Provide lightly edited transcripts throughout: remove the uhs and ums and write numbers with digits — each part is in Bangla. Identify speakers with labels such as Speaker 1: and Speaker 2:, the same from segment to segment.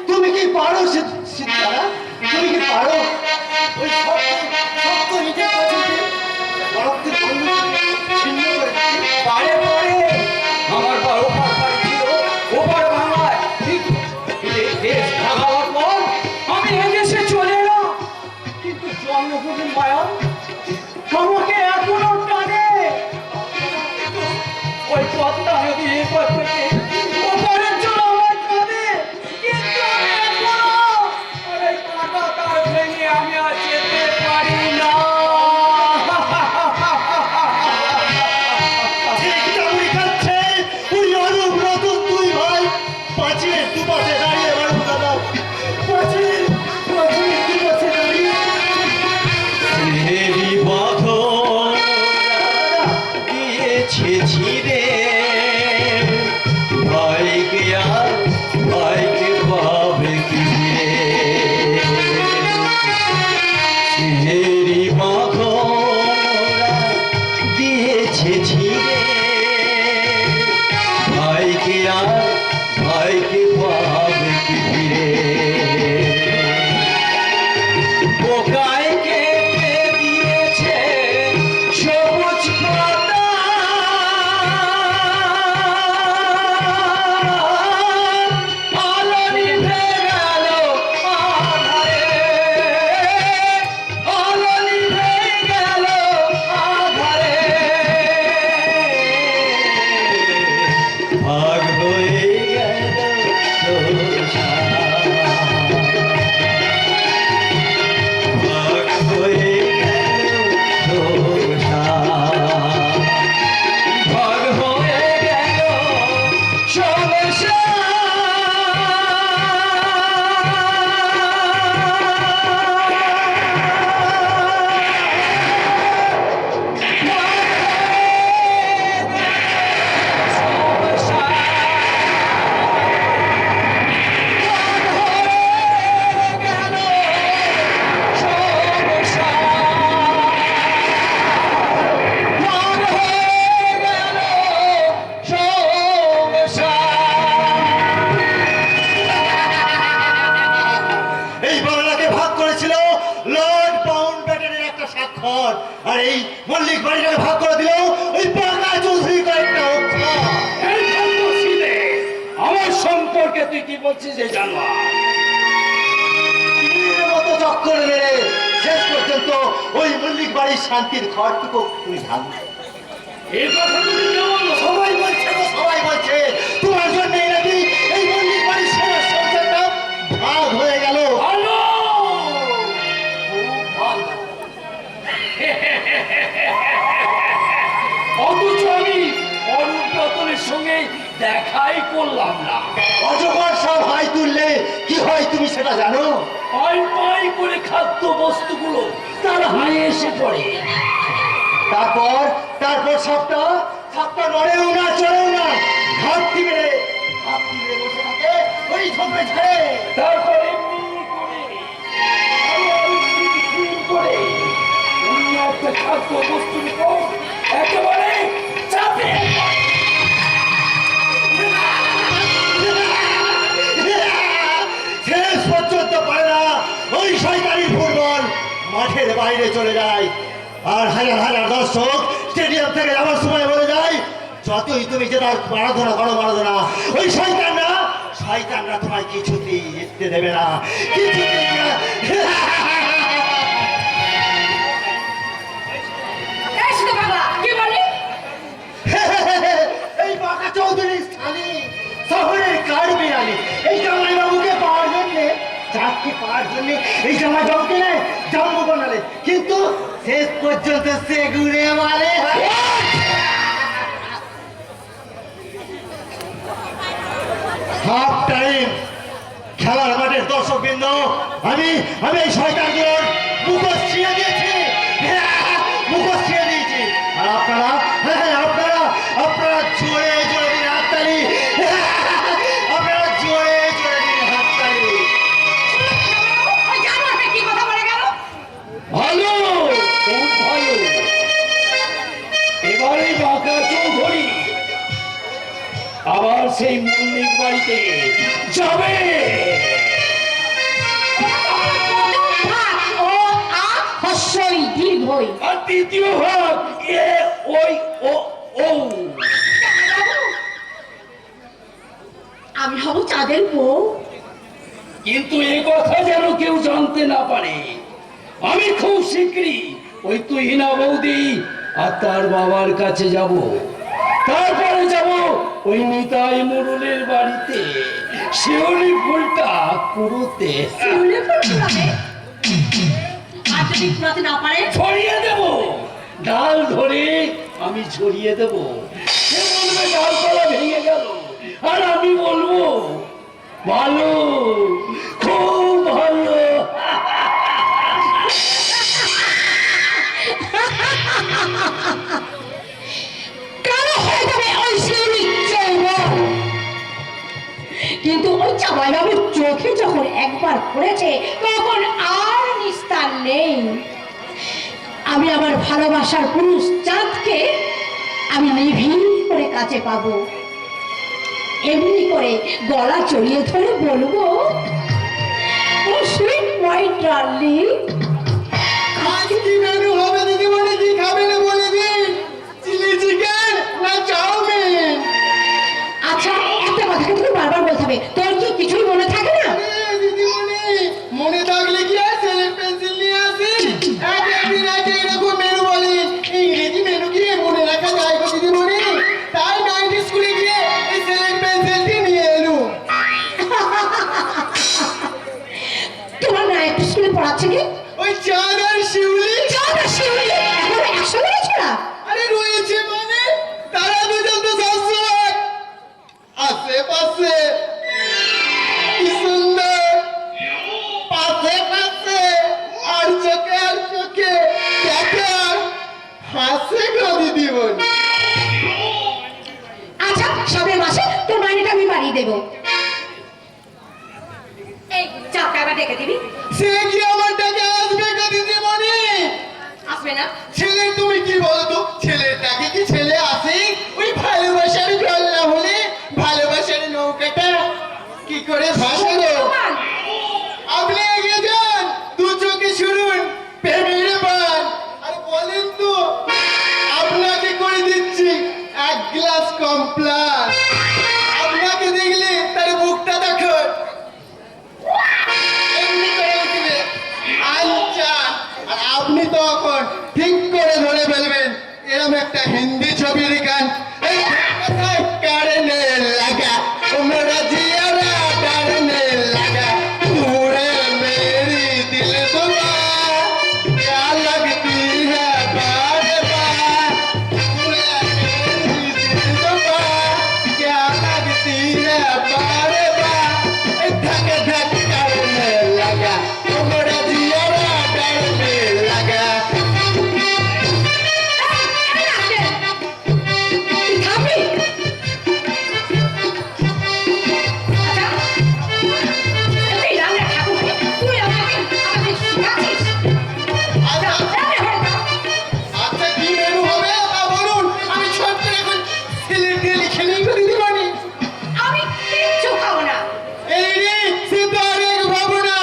Speaker 1: তুমি কি পারো সিতারা? তুমি কি পারো ওই শক্ত ইটের কাছে বরফকে ছিন্ন করে
Speaker 2: পারে পরে আমার বড় পাড় ছিল ওপার বাংলায় ঠিক দেশ ভাগাবার পর আমি এদেশে চলে এলাম, কিন্তু জন্মভূমি মায়া আমাকে এখনো টানে। ওই পদ্মা নদী এপার থেকে ওপারের জন্য আমার কাঁদে, কিন্তু আমি এখনো ওই কাঁটা তার ভেঙে আমি আর যেতে পারি না।
Speaker 1: আর এই মল্লিক বাড়িটাকে ভাগ করে দিল ওই পাকা চৌধুরী কয়েকটা
Speaker 2: আমার সম্পর্কে তুই কি বলছিস এই জানোয়ার
Speaker 1: মতো চক্কর মেরে শেষ পর্যন্ত ওই মল্লিক বাড়ির শান্তির ঘরটুকু তুমি ভাঙবে।
Speaker 2: এই কথা তুমি কেমন?
Speaker 1: সবাই বলছে গো, সবাই বলছে তোমার জন্য নাকি এই মল্লিক বাড়ির শেষ সংসারটা ভাগ হয়ে গেল।
Speaker 2: ভালো, খুব ভালো। অথচ আমি অরূপ রতনের সঙ্গে দেখাই করলাম না।
Speaker 1: অজগর সব হাই তুললে কি হয় তুমি সেটা জানো?
Speaker 2: পাই পাই করে খাদ্য বস্তুগুলো তার হায়ে এসে পড়ে।
Speaker 1: তারপর সবটা নড়েও না, চড়েও না, ঘাপটি মেরে বসে থাকে ওই ঝোপে ঝাড়ে।
Speaker 2: তারপর এমনি করে অন্য একটা খাদ্য বস্তুর উপর একেবারে চাপে
Speaker 1: শেষ পর্যন্ত পারে না ওই শয়তানি ফুটবল মাঠের বাইরে চলে যায়। আর হাজার হাজার দর্শক স্টেডিয়াম থেকে যাওয়ার সময় বলে যায়, যতই তুমি যেটা মারাধনা করো মারাধনা, ওই শয়তানরা তোমায় কিছুতেই জিততে দেবে না, কিছুতেই না। এই বাঁকা চৌধুরী স্থানে শহরের কার বিড়ালি এই জামাই বাবুকে পাওয়ার জন্যে, চাকরি পাওয়ার জন্যে এই জামাই বাবুকে জন্ম বানালে, কিন্তু শেষ পর্যন্ত সে ঘুরে মারে। হাফ টাইম খেলার মাঠের দর্শকবৃন্দ, আমি এই শয়তানগুলোর মুখোশ ছিঁড়ে দিয়েছি, মুখোশ ছিঁড়ে দিয়েছি। আর আপনারা জোরে জোরে দিন হাততালি, আপনারা জোরে জোরে দিন হাততালি।
Speaker 2: ভালো, খুব ভালো। এবারে বাঁকা চৌধুরী আবার সেই মল্লিক বাড়িতে যাবে। দ্বিতীয় ভাগ এ ওই ও ও।
Speaker 3: আমি হব চাঁদের বউ।
Speaker 2: কিন্তু এই কথা যেন কেউ জানতে না পারে। আমি খুব শীঘ্রই ওই তুহিনা বৌদি আর তার বাবার কাছে যাব, তারপরে যাব ওই নিতাই মুরুলের বাড়িতে শিউলি ফুলটা কুড়োতে।
Speaker 3: শিউলি ফুল কুড়াবে? আর যদি কুড়াতে না পারে?
Speaker 2: ছড়িয়ে দেব, ডাল ধরে আমি ছড়িয়ে দেব। সে বলবে ডালপালা ভেঙে গেল, আর আমি বলবো ভালো, খুব ভালো।
Speaker 3: কালো হয়ে যাবে ওই শিউলি যৌবন। কিন্তু ওই জামাই বাবুর চোখে যখন একবার পড়েছে তখন আর নিস্তার নেই। আমি আমার ভালোবাসার পুরুষ চাঁদকে আমি নিভিন করে কাছে পাবো। এমনি করে গলা জড়িয়ে ধরে বলবো, ও সুইট মাই ডার্লিং।
Speaker 4: আজ কি মেনু হবে দিদিমণি? কি খাবে না বলে দিন। চিলি চিকেন না চাউমিন?
Speaker 3: আচ্ছা, একটা কথা কিন্তু বারবার বলতে হবে, তোর কি কিছুই মনে থাকে না?
Speaker 4: দিদিমণি মনে থাকলে কি আর সেলের পেন্সিল নিয়ে আসি? একদিন আগে এরকম মেনু বলি, ইংরেজি মেনু কি মনে রাখা যায় গো দিদিমণি? তাই 90 স্কুলে গিয়ে এই সেলের পেন্সিলটি নিয়ে এলুম।
Speaker 3: তোমার না একটু স্কুলে পড়াচ্ছে কি?
Speaker 4: ওই চাঁদ আর শিউলি।
Speaker 3: চাঁদ আর শিউলি এখন একসঙ্গে রয়েছে না?
Speaker 4: আরে রয়েছে মানে তারা দুজন তো সবসময় আশেপাশে। কি সুন্দর পাশে পাশে আর চোখে দেখে আর হাসে গো দিদিমণি।
Speaker 3: আচ্ছা, সামনের মাসে তোর মাইনেটা আমি বাড়িয়ে দেবো। এই চাপটা এবার ডেকে দিবি।
Speaker 4: সে কি আমার টাকা আসবে গো দিদিমণি?
Speaker 3: আসবে না?
Speaker 4: ছেলে তুমি কি বলো তো, ছেলেটাকে কি ছেলে আসে? ওই ভালোবাসার জল না হলে ভালোবাসার নৌকাটা কি করে ভাসে গো?
Speaker 3: ভগবান,
Speaker 4: আপনি এগিয়ে যান, দু চোখে শুনুন প্রেমের বান। আর বলেন তো আপনাকে করে দিচ্ছি 1 গ্লাস কমপ্লান। আপনাকে দেখলে তার বুকটা দেখো এমনি করে উঠবে আনচান। আর আপনি তখন ঠিক করে ধরে ফেলবেন এরকম একটা হিন্দি ছবির গান। এই কোথায় কারণে লাগা তোমরা জিয়ারা কারণে লাগা पूरे मेरी दिल दुआ क्या लगती है बार बार पूरे मेरी दिल दुआ क्या लगती है बार बार धक धक करने लगा तुम्हारा जियारा डरने लगा।
Speaker 3: তুই থামবি? আচ্ছা, এই রান্না ঠাকুর, তুই আমাকে শিখাচ্ছিস?
Speaker 4: আচ্ছা
Speaker 3: রান্না হয়ে যাও।
Speaker 4: আচ্ছা কি মেনু হবে তা বলুন, আমি ছোট্ট এখন সিলেট দিয়ে লিখে নিই গো দিদিমণি।
Speaker 3: আমি কিচ্ছু খাবো না।
Speaker 4: এই রে সীতা অনেক ভাবনা।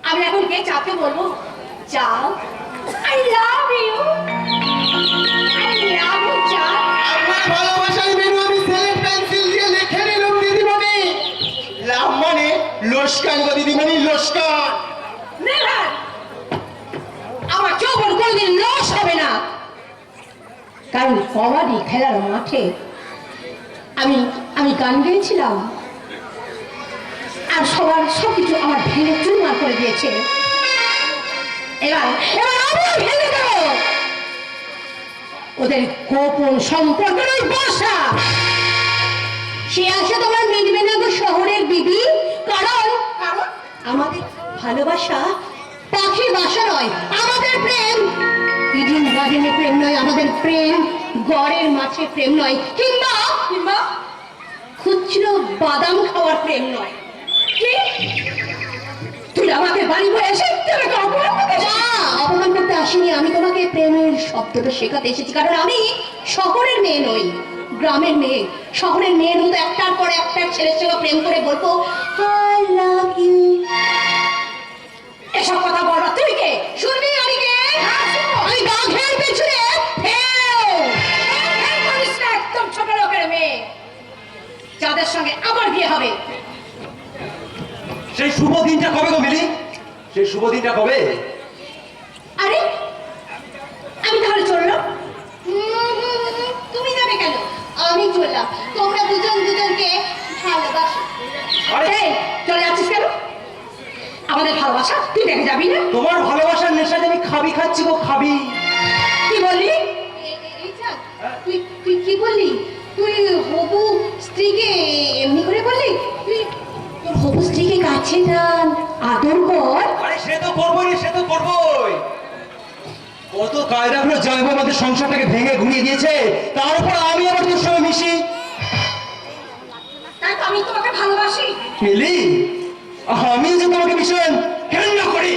Speaker 3: আমি এখন কে চাপে বলবো, চাপ, I love you, I love you চাপ।
Speaker 4: আপনার ভালোবাসার মেনু আমি সেলেট পেন্সিল দিয়ে লিখে নিলাম দিদিমণি। লাভ মানে লোসকান গো দিদিমণি, লোসকান।
Speaker 3: নেভার, আমার যৌবন কোনোদিন লস হবে না। কারণ কবাডি খেলার মাঠে আমি আমি গান গেয়েছিলাম, আর সবার সবকিছু আমার ভেঙে চুরমার করে দিয়েছে। এবার এবার আমিও ভেঙে দেব ওদের গোপন সম্পর্কের ওই বাসা। সে আসে তোমার মেদিনীনগর শহরের বিবি, কারণ কারণ আমাদের ভালোবাসা পাখির বাসা নয়, আমাদের প্রেম ইডিন গার্ডেনে প্রেম নয়, আমাদের প্রেম গড়ের মাঠে প্রেম নয়, কিংবা কিংবা খুচরো বাদাম খাওয়ার প্রেম নয়। কি তুই আমাকে বাড়ি বয়ে এসে আমাকে অপমান করতে? না, অপমান করতে আসিনি, আমি তোমাকে প্রেমের শব্দটা শেখাতে এসেছি। কারণ আমি শহরের মেয়ে নই, গ্রামের মেয়ে। শহরের মেয়ের মতো একটার পর একটা ছেলের সঙ্গে প্রেম করে বলবো আই লাভ ইউ। এসব কথা বলবা তুই কে? শুনবি আমি কে? দিতে হবে।
Speaker 2: সেই শুভ দিনটা কবে গো মিলি? সেই শুভ দিনটা কবে?
Speaker 3: আরে আমি তাহলে চললাম। তুমি যাবে কেন? আমি চললাম। তোমরা দুজন দুজনকে ভালোবাসো।
Speaker 2: আরে
Speaker 3: এই, চলে যাচ্ছিস কেন? আমাদের ভালোবাসা তুই দেখে যাবি না?
Speaker 2: তোমার ভালোবাসার নেশায় আমি খাবি খাচ্ছি গো, খাবি।
Speaker 3: কি বললি? এই চাঁদ, তুই তুই কি বললি? তুই হবু স্ত্রীকে এমনি করে বললি? তুই তোর হবু স্ত্রীকে কাছে টান, আদর কর।
Speaker 2: আরে সে তো করবোই, সে তো করবোই। কত কায়দা করে জয়ব আমাদের সংসারটাকে ভেঙে ঘুরিয়ে দিয়েছে, তার উপর আমি আবার তোর সঙ্গে মিশি।
Speaker 3: তাই তো আমি তোমাকে ভালোবাসি।
Speaker 2: মিলি, আমি যে তোমাকে ভীষণ ঘৃণা করি।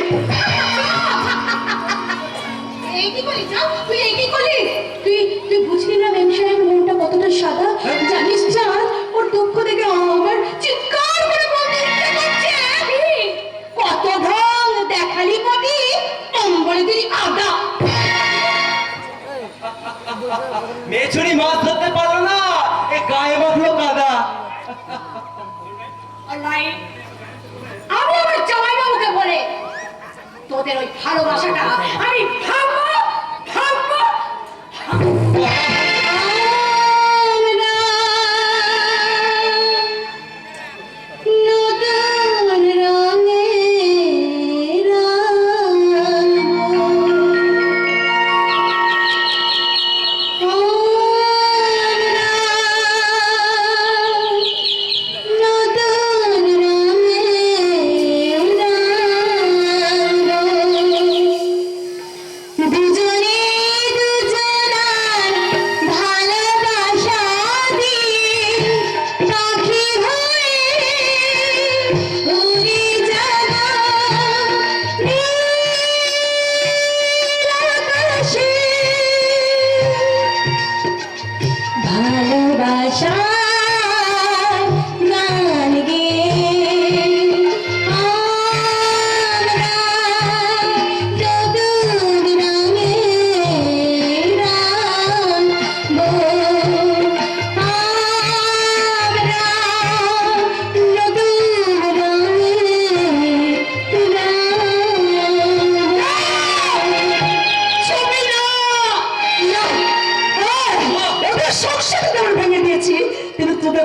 Speaker 3: এই কি করলি চাঁদ? তুই এই কি করলি? তুই তুই বুঝলি না মেম সাহেব মনটা কতটা সাদা? জানিস চাঁদ, ওর দুঃখ দেখে আমার চিৎকার করে বলতে ইচ্ছে করছে। কত ঢং দেখালি কবি, অম্বলে দিলি আদা।
Speaker 2: মেছুরি মাছ ধরতে পারলো না, এ গায়ে মাখলো কাদা।
Speaker 3: আমি আমার জামাইবাবুকে বলে তোদের ওই ভালোবাসাটা আমি ভাঙবো ভাঙবো ভাঙবো। আমরা নতুন রঙে রাঙবো।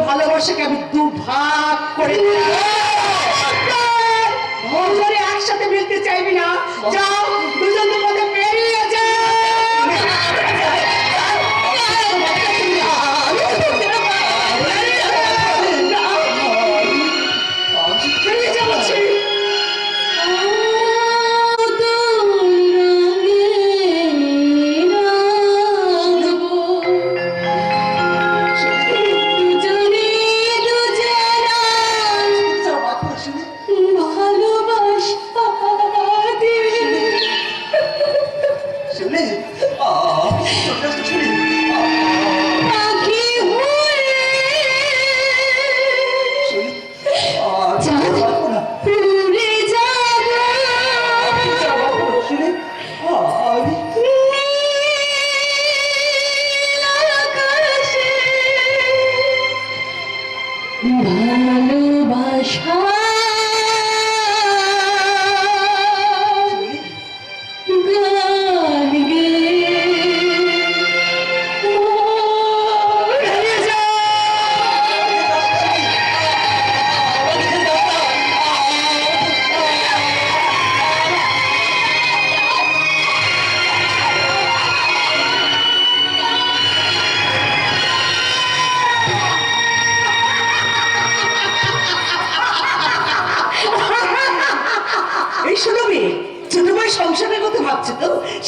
Speaker 5: ভালোবাসাকে আমি দুভাগ করে একসাথে মিলতে চাইবি না, যাও দুজনের মধ্যে বেরিয়ে যাও।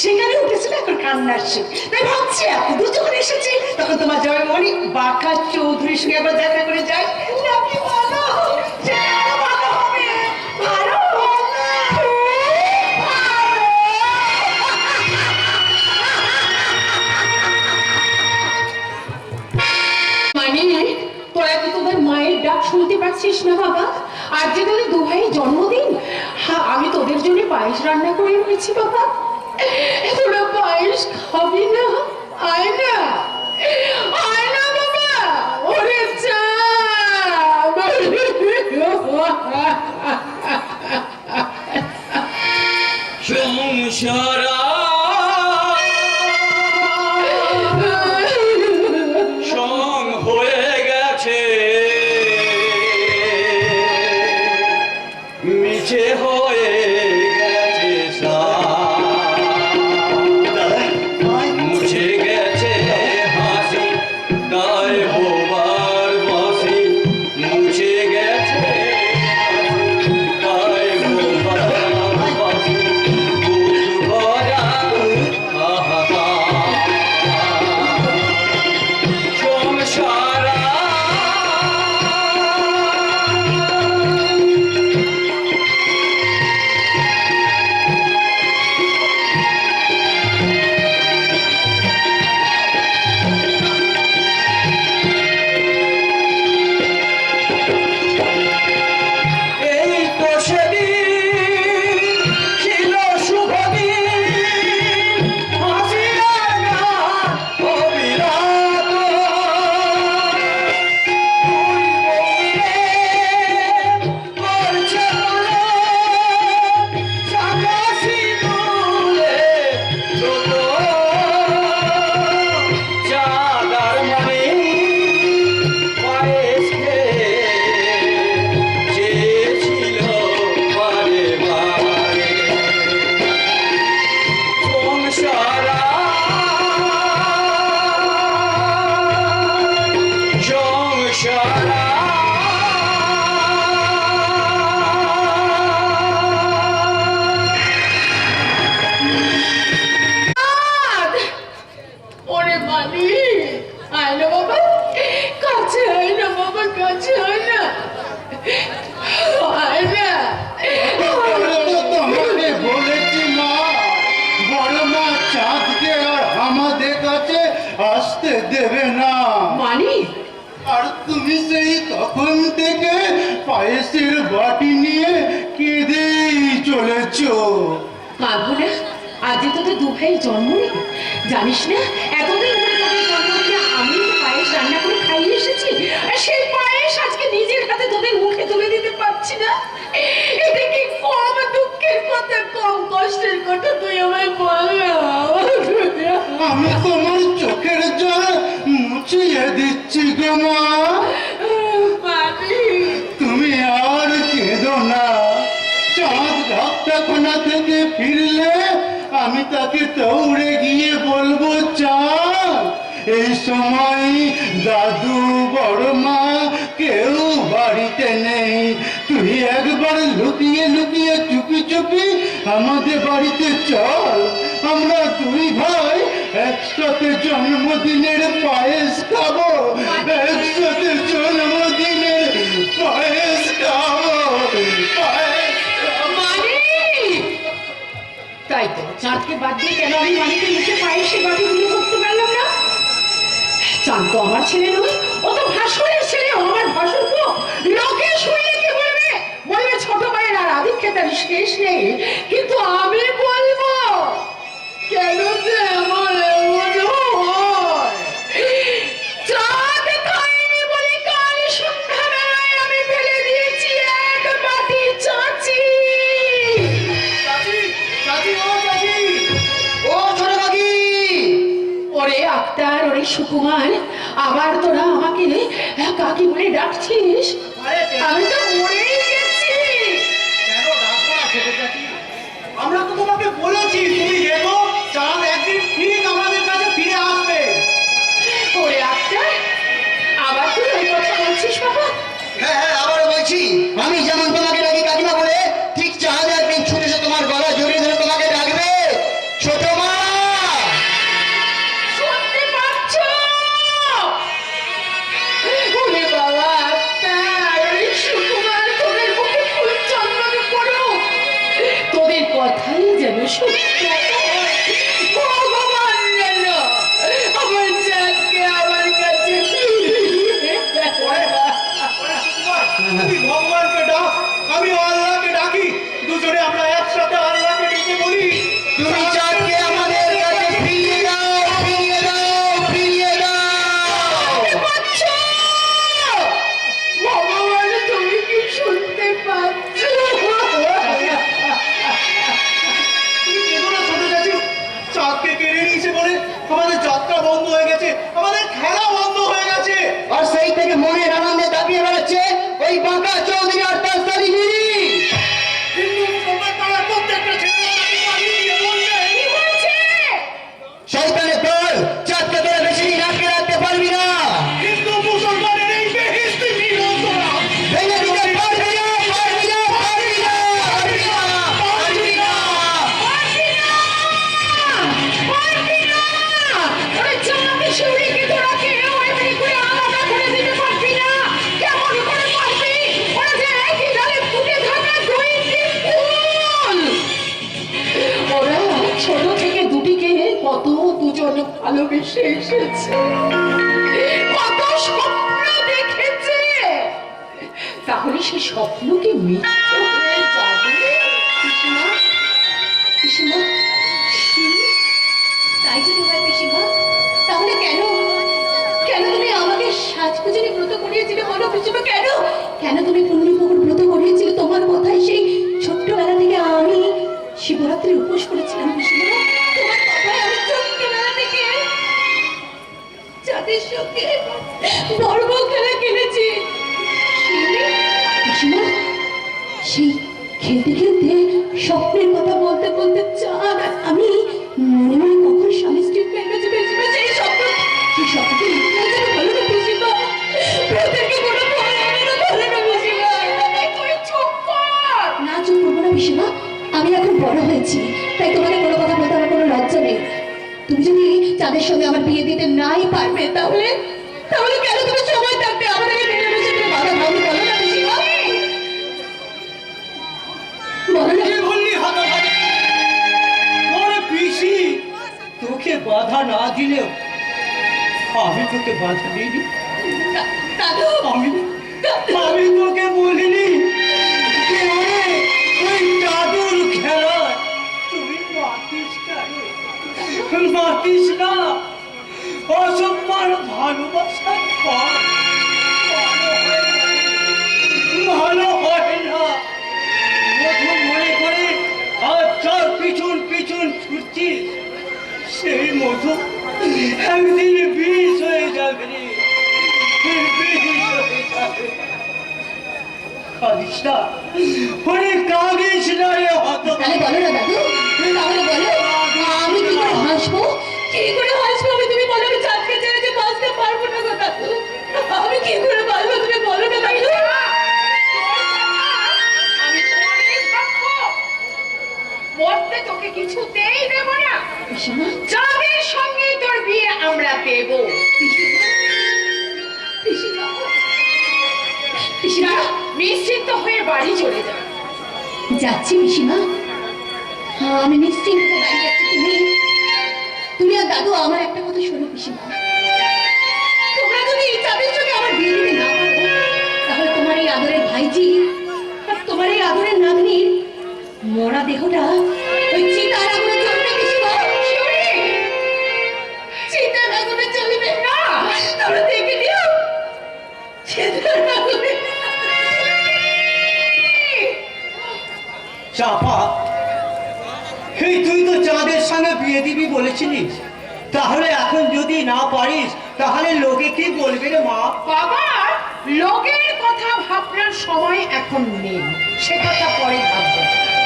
Speaker 5: সেখানে উঠেছিল এখন কান্নার সুর, তাই ভাবছি এখন দুজন এসেছি তখন তোমার জয়মণি বাঁকা চৌধুরীর সঙ্গে আবার দেখা করে যাই নাকি ভালো, সেটা আরো ভালো হবে, আরো
Speaker 3: মানে তোরা কি তোদের মায়ের ডাক শুনতে পাচ্ছিস না বাবা? আজ যে তোদের দু ভাইয়ের জন্মদিন, আমি তোদের জন্য পায়েস রান্না করে রেখেছি বাবা। তোরা পায়েস খাবি না? আয় না, আয় না বাবা। ওরে চাঁদ,
Speaker 2: সংসারা সং হয়ে গেছে মিছে হয়ে গেছে মুছে গেছে হাসি তাই হবার বাসি মুছে গেছে তাই হবার বাসি বুক ভরা হাহাকার সংসারা এই তো সেদিন ছিল শুভ দিন হাসিয়ার গান অবিরাত দুই বউরে করছে সাকাশি তুলে ছোট চাঁদার মানে পায়েস চেয়েছিল বারে বারে সংসারা সংসারা
Speaker 5: ওরে মালি আয় না বাবা, কাছে আয় না বাবা, কাছে আয় না, আয় না।
Speaker 4: তাহলে তো তোমাকে বলেছি মা, বড় মা চাঁদকে আর আমাদের কাছে আসতে দেবে না।
Speaker 5: মানি
Speaker 4: আর তুমি সেই তখন থেকে পায়েসের বাটি নিয়ে কেঁদেই চলেছো।
Speaker 5: কাঁদবো না, আজ যে তোদের দু ভাই জন্ম নেই, জানিস না এতদিন ধরে তোদের জন্মদিনে আমি তো পায়েস রান্না করে খাইয়ে এসেছি, আর সেই পায়েস আজকে নিজের হাতে তোদের মুখে তুলে দিতে পারছি না। এটা কি কম দুঃখের কথা, কম কষ্টের কথা, তুই আমায় বল না।
Speaker 4: আমি তোমার চোখের জল মুছিয়ে দিচ্ছি গো মা।
Speaker 5: মানি
Speaker 4: তুমি আর কেঁদো না। চাঁদ ডাক্তারখানা থেকে ফিরলে আমি তাকে দৌড়ে গিয়ে বলবো, চাঁদ এই সময় দাদু বড় মা কেউ বাড়িতে নেই, তুই একবার লুকিয়ে লুকিয়ে চুপি চুপি আমাদের বাড়িতে চল, আমরা দুই ভাই একসাথে জন্মদিনের পায়েস খাবো, একসাথে জন্মদিনের পায়েস খাবো, পায়েস খাবো।
Speaker 5: মানি তাই তো চাঁদকে বাদ দিয়ে কেন আমি মানিকে মুখে পায়েসে বাটি দিয়ে করতে পারলাম না? চাঁদ তো আমার ছেলে নয়, ও তো ভাসুরের ছেলে, ও আমার ভাসুর তো। লোকে শুনলে কি বলবে? বলবে ছোট ভাইয়ের আর আধিক্যতার শেষ নেই, কিন্তু আমি বলবো কেন যে আমার এমন হয়? চাঁদ খায়নি বলে কাল সন্ধ্যাবেলায় আমি ফেলে দিয়েছি এক বাটি চাচি। ওরে আক্তার, ওরে সুকুমার, আবার তোরা আমাকে কাকি বলে ডাকছিস? আমি তো মরেই গেছি।
Speaker 1: আমরা তো তোমাকে বলেছি তুমি দেখো চাঁদ একদিন ঠিক আমাদের কাছে ফিরে আসবে।
Speaker 5: ওরে আক্তার, আবার তুই ওই কথা বলছিস বাবা?
Speaker 1: হ্যাঁ হ্যাঁ আবারও বলছি, আমি যেমন তোমাকে ডাকি কাকিমা বলে, ঠিক চাঁদ একদিন ছুটে এসে তোমার গলা জড়িয়ে ধরে তোমাকে ডাকবে, ছোট মা।
Speaker 5: শুনতে পাচ্ছ? ওরে বাবা আক্তার, ওরে সুকুমার, তোদের মুখে ফুল চন্দনে পড়ুক, তোদের কথাই যেন সত্য হয়। ভগবান যেন আমার চাঁদকে আমার কাছে ফিরিয়ে দেয়।
Speaker 1: তুই ভগবানকে ডাক, আমি আল্লাহকে ডাকি, দুজনে আমরা একসাথে আল্লাহকে ডেকে বলি, তুমি চাঁদকে আমাদের কাছে ফিরিয়ে দাও, ফিরিয়ে দাও, ফিরিয়ে দাও।
Speaker 5: পাচ্ছ? ভগবান তুমি কি শুনতে পাচ্ছ? ভালোবেসে এসেছে, কত স্বপ্ন দেখেছে, তাহলে সে স্বপ্ন কি মিথ্যে হয়ে যাবে?
Speaker 3: পিসিমা, পিসিমা, তাই যদি হয় পিসিমা, তাহলে কেন কেন তুমি আমাকে সাজপুজনে ব্রত করিয়েছিলে বলো পিসিমা? কেন কেন তুমি পুণ্যপুকুর ব্রত করিয়েছিলে? তোমার কথাই সেই ছোট্টবেলা থেকে আমি শিবরাত্রি উপোস করেছিলাম পিসিমা। তোমার কথাই আমি ছোট্টবেলা থেকে যাদের সঙ্গে বর্গ খেলা খেলেছি। পিসিমা, সেই খেলতে খেলতে স্বপ্নের কথা বলতে বলতে চান আমি মনে মনে কখন স্বামী স্ত্রী প্রেম হয়েছে পিসিমা, সেই স্বপ্নকে বলো না পিসিমা, প্রত্যেককে কোনো বলো না পিসিমা।
Speaker 5: তুই চুপ কর।
Speaker 3: না চুপ করবো না পিসিমা, আমি এখন বড় হয়েছি, তাই তোমাকে কোনো কথা বলতে আমার কোনো লজ্জা নেই। তুমি যদি তাদের সঙ্গে আমার বিয়ে দিতে নাই পারবে তাহলে তাহলে কেন তুমি সময় থাকতে আমাদেরকে মিলেমিশে তুমি বাধা দাওনি বলো না পিসিমা? বলো না।
Speaker 2: কি বললি হতভাগী? তোর পিসি তোকে বাধা না দিলেও আমি তোকে বাধা দিইনি।
Speaker 3: দাদু,
Speaker 2: আমি তোকে বলিনি যে ওই জাদুর খেলা তুই মাতিস না। অসম্মান ভালোবাসার পর ভালো হয় না। মধু মনে করে আর চার পিছন পিছন ছুটছিস, সেই মধু একদিন বিষ হয়ে যাবে রে, বিষ হয়ে যাবে। কাঁদিস না, ওরে কাঁদিস না রে হত।
Speaker 3: তাহলে বলো না দাদু, তাহলে বলো আমি কি করে হাসবো? কি করে হাসবো আমি? তুমি বলো, আমি চাঁদকে ছেড়ে যে বাঁচতে পারবো না গো দাদু। আমি কি করে বাঁচবো তুমি বলো না দাদু।
Speaker 5: আমি তোমারই ভাগ্য, মরতে তোকে কিছুতেই দেব না।
Speaker 3: পিসিমা,
Speaker 5: যাদের সঙ্গে তোর বিয়ে আমরা দেব।
Speaker 3: পিসিমা, পিসিমা,
Speaker 5: নিশ্চিন্ত হয়ে বাড়ি চলে যা।
Speaker 3: যাচ্ছি পিসিমা, হ্যাঁ আমি নিশ্চিন্ত বাড়ি যাচ্ছি। তুমি আর দাদু আমার একটা কথা শোনো পিসিমা, তোমরা যদি তাদের সঙ্গে আমার বিয়ে দিতে না পারো তাহলে তোমার এই আদরের ভাইজি আর তোমার এই আদরের নাতনির মরা দেহটা ওই চিতার আগুনে জ্বলবে পিসিমা। চিতার আগুনে জ্বলবে না, তোমরা দেখে নিও চিতার আগুনে।
Speaker 2: চাপা, এই তুই তো চাঁদের সঙ্গে বিয়ে দিবি বলেছিলিস, তাহলে এখন যদি না পারিস তাহলে লোকে কি বলবে রে মা?
Speaker 5: বাবা, লোকের কথা ভাবনার সময় এখন নেই, সে কথা পরে ভাববো।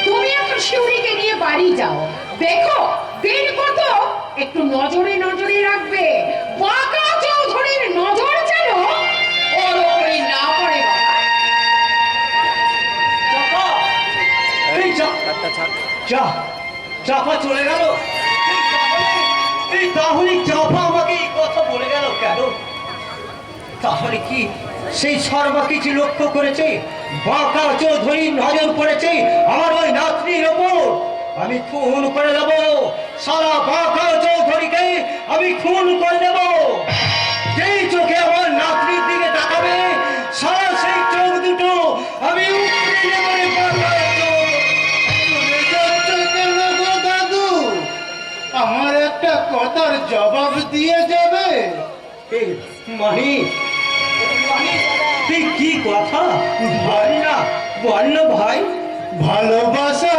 Speaker 5: তুমি এখন শিউরিকে নিয়ে বাড়ি যাও, দেখো দিন কত একটু নজরে নজরে রাখবে, বাঁকা চৌধুরীর নজর যেন ওর ওপরে না পড়ে। বাবা,
Speaker 2: চাপা, এই চাপা চলে গেল। এই তাহলে চাপা আমাকে এই কথা বলে গেল কেন? তাহলে কি সেই সর্বা কিছু লক্ষ্য করেছে? বাঁকা চৌধুরীর নজর পড়েছে আমার ওই নাতনির ওপর। আমি খুন করে দেব সারা বাঁকা চৌধুরীকে, আমি খুন করে দেব। যেই চোখে আমার নাতনির দিকে তাকাবে সারা সেই চোখ দুটো আমি উপড়ে নেব রে বাঁকা
Speaker 4: দাদু, আমার একটা কথার জবাব দিয়ে যাবে?
Speaker 2: মাহি, তুই কি কথা ভাই না বল না ভাই।
Speaker 4: ভালোবাসা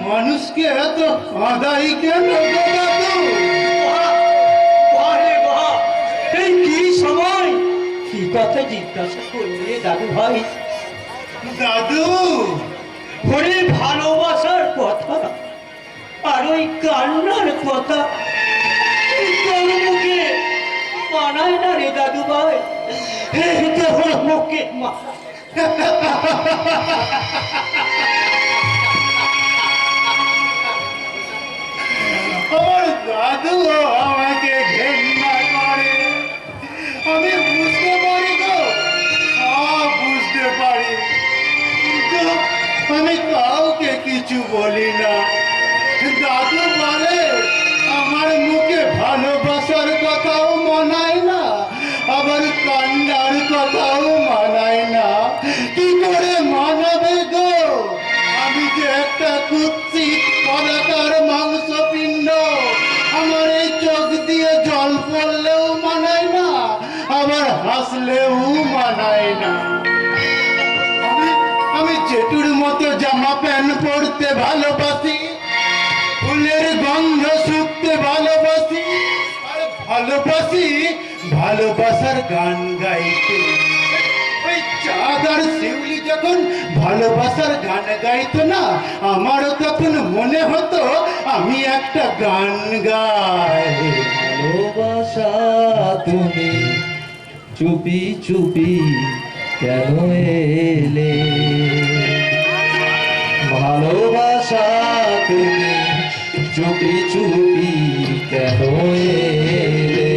Speaker 4: মানুষকে এত আদায় কেন গো দাদু?
Speaker 2: বারে বাহ, এই কি সময় কি কথা জিজ্ঞাসা করলে দাদু ভাই?
Speaker 4: দাদু,
Speaker 2: ওরে ভালোবাসার কথা আর ওই কান্নার কথা তোর মুখে মানায় না রে দাদু ভাই, তোর মুখে
Speaker 4: আমার দাদু আমাকে ঘেন্না করে, আমি বুঝতে পারি গো, সব বুঝতে পারি, কিন্তু আমি কাউকে কিছু বলি না। দাদু বলে আমার মুখে ভালোবাসা ভালোবাসি, ফুলের গন্ধ শুকতে ভালোবাসি, আর ভালোবাসি ভালোবাসার গান গাইতে। ওই চাঁদ আর শিউলি যখন ভালোবাসার গান গাইতো না, আমারও তখন মনে হতো আমি একটা গান গাই।
Speaker 6: ভালোবাসা তুমি চুপি চুপি কেন এলে, ভালোবাসা তুমি চুপি চুপি কেন এলে,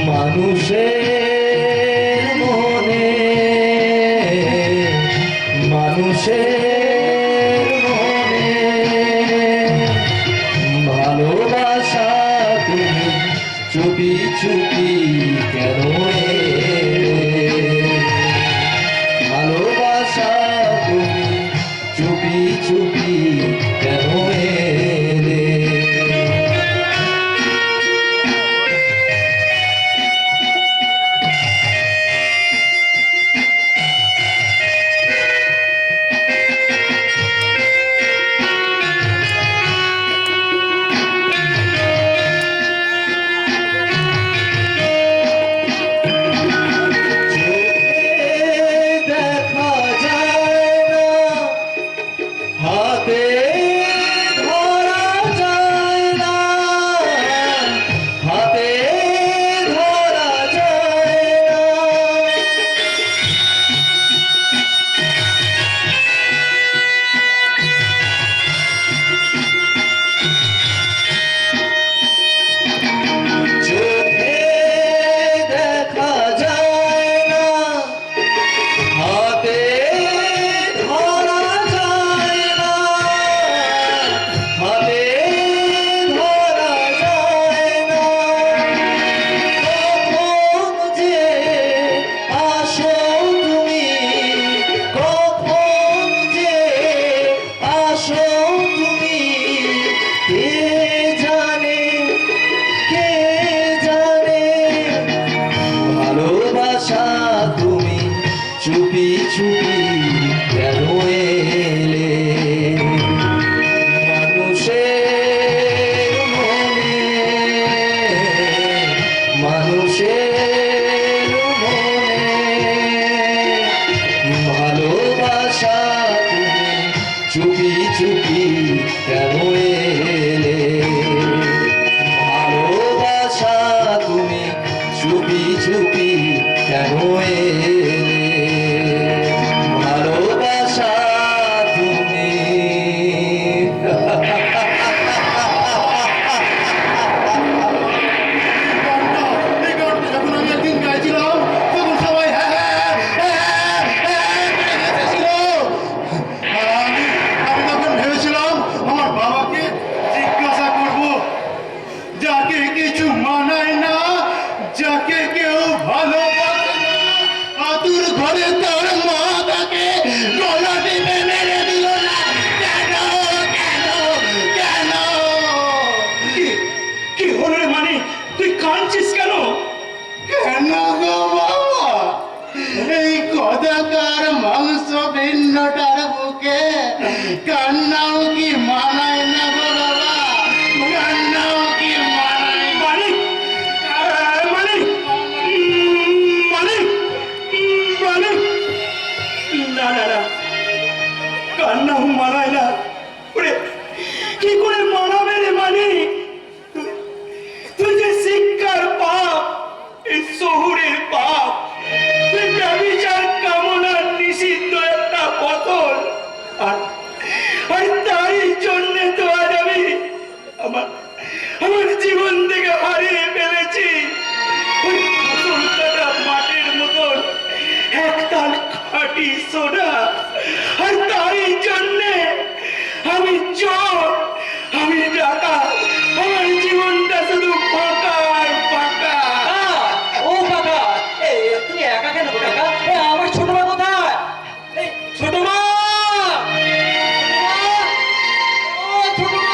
Speaker 6: মানুষের মনে মানুষের মনে ভালোবাসা তুমি চুপি চুপি কেন এলে, ভালোবাসা তুমি চুপি চুপি কেন এলে। দেখা যায় না, হাতে ধরা যায় না, হাতে ধরা যায় না। চোখে দেখা যায় না, হাতে ধরা যায় না, হাতে ধরা যায় না। কখন যে আসো তুমি, কখন যে আসো তুমি, কে জানে, কে জানে। ভালোবাসা তুমি চুপি চুপি কেন এলে, মানুষের মনে মানুষের মনে ভালোবাসা তুমি চুপি চুপি কেন এলে, ভালোবাসা তুমি চুপি চুপি কেন এলে, ভালোবাসা তুমি।
Speaker 4: এই গানটা যখন আমি একদিন গাইছিলাম, তখন সবাই হ্যাঁ হ্যাঁ হ্যাঁ হ্যাঁ করে হেসেছিল। আর আমি তখন ভেবেছিলাম আমার বাবাকে জিজ্ঞাসা করব, যাকে কিছু মানায় না, যাকে কেউ ভালোবাসে না, আতুর ঘরে তার মা তাকে গলা টিপে মেরে দিল না কেন, কেন, কেন?
Speaker 2: কি হলো রে মানে, তুই কাঁদছিস কেন?
Speaker 4: কেন গো বাবা, এই কদাকার মাংস ভিন্নটার বুকে কান্নাও কি মানায় না গো বাবা, কান্নাও কি মানায় না?
Speaker 2: মানিক, মানিক, মানিক, মানিক, না না না, কান্নাও মানায় না। ওরে, কি করে মানাবে রে মানিক? তুই যে শিক্ষার পাপ, এই শহুরের পাপ, তুই ব্যভিচার কামনার নিষিদ্ধ একটা বোতল, আর তারই জন্য তো আজ আমি আমার আমার জীবন থেকে হারিয়ে ফেলেছি। ওই ফসল কাটা মাটির মতন একতাল খাঁটি সোনা, আর তারই জন্যে আমি চোর, আমি ডাকাত, আমার জীবনটা শুধু ফাঁকা আর ফাঁকা।
Speaker 6: ও বাবা, তুমি একা কেন কাকা? আমার ছোট মা কোথায়? ছোট মা, ও ছোট মা।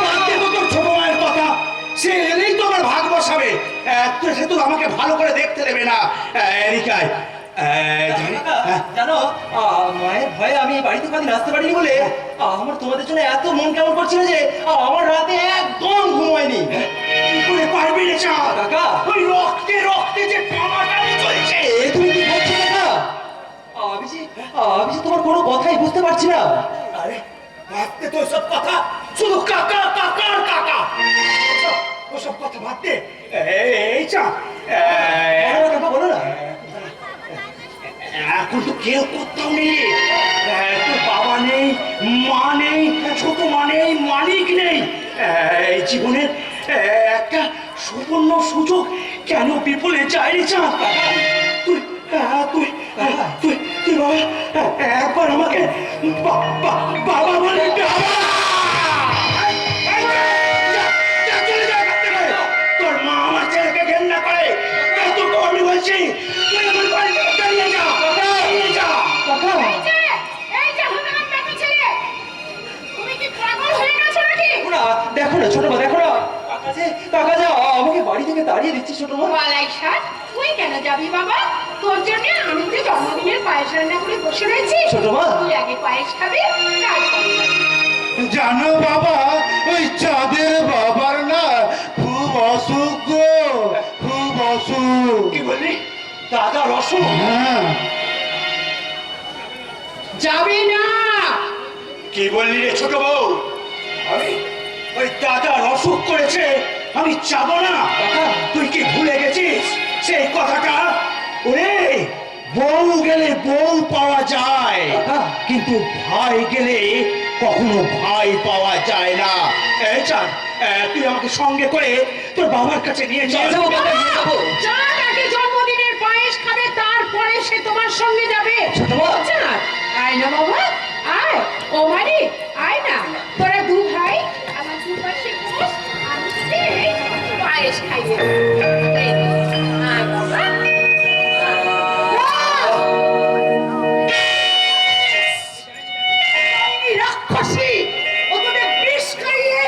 Speaker 2: বাদ দে তো তোর ছোট মায়ের কথা, সে এলেই তো আমার ভাগ বসাবে। সে তো আমাকে ভালো করে দেখতে দেবে না। এরিকায়
Speaker 6: জানো মায়ের ভয়ে আমি বাড়িতে কদিন আসতে পারিনি বলে আমার তোমাদের জন্য এত মন কেমন করছিল যে আমার রাতে একদম ঘুম হয়নি।
Speaker 2: কি করে পারবি রে চাঁদ?
Speaker 6: কাকা
Speaker 2: ওই রক্তে রক্তে যে টানাটানি চলছে।
Speaker 6: তুমি কি বলছো কাকা? আমি যে তোমার কোনো কথাই বুঝতে পারছি না।
Speaker 2: আরে ভাবতে তো সব কথা শুধু কাকা কাকা আর কাকা। ওসব কথা ভাবতে এই চাঁদ
Speaker 6: কাকা বলো না।
Speaker 2: এখন তো কেউ কোথাও নেই রে। তোর বাবা নেই, মা নেই, ছোট মা নেই, মালিক নেই। এই জীবনের একটা সুবর্ণ সুযোগ কেন বিফলে যায় রে চাঁদ? তুই তুই তুই তুই বাবা একবার আমাকে বাবা বলে তোর মা আমার ছেলেকে ঘেন্না করে, তাই তোকে আমি বলছি তুই আমার বাড়ি থেকে বেরিয়ে যা, বেরিয়ে যা।
Speaker 6: দেখো না ছোট মা, দেখো না কাকা যা আমাকে বাড়ি থেকে তাড়িয়ে দিচ্ছে ছোট মা।
Speaker 3: তুই কেন যাবি বাবা? তোর জন্য আমি যে জন্মদিনের পায়েস রান্না করে বসে রয়েছি।
Speaker 6: ছোট মা।
Speaker 3: তুই আগে পায়েস খাবি, তারপর
Speaker 1: জানো বাবা, ওই চাঁদের বাবার না খুব অসুখ গো, খুব অসুখ।
Speaker 2: কি বললি? দাদা রসুন
Speaker 1: হ্যাঁ,
Speaker 5: যাবি না?
Speaker 2: কি বললি রে ছোট বউ? আমি ওই দাদার অসুখ করেছে আমি যাবো না? তুই কি ভুলে গেছিস সেই কথাটা? ওরে বউ গেলে বউ পাওয়া যায়, কিন্তু ভাই গেলে কখনো ভাই পাওয়া যায় না। এই চাঁদ, তুই আমাকে সঙ্গে করে তোর বাবার কাছে নিয়ে চল।
Speaker 6: নিয়ে যাবো কাকা, নিয়ে যাবো।
Speaker 5: চাঁদ আগে জন্মদিনের পায়েস খাবে, তারপরে সে তোমার সঙ্গে যাবে।
Speaker 6: ছোট মা।
Speaker 5: চাঁদ, আয় না বাবা, আয়। ও মারি, আয় না। তোরা দু ভাই আমার দুপাশে বস, আমি তোকে পায়েস খাইয়ে দেব। এই নে, আয় বাবা। এই রাক্ষসী, ও তোদের বিষ খাইয়ে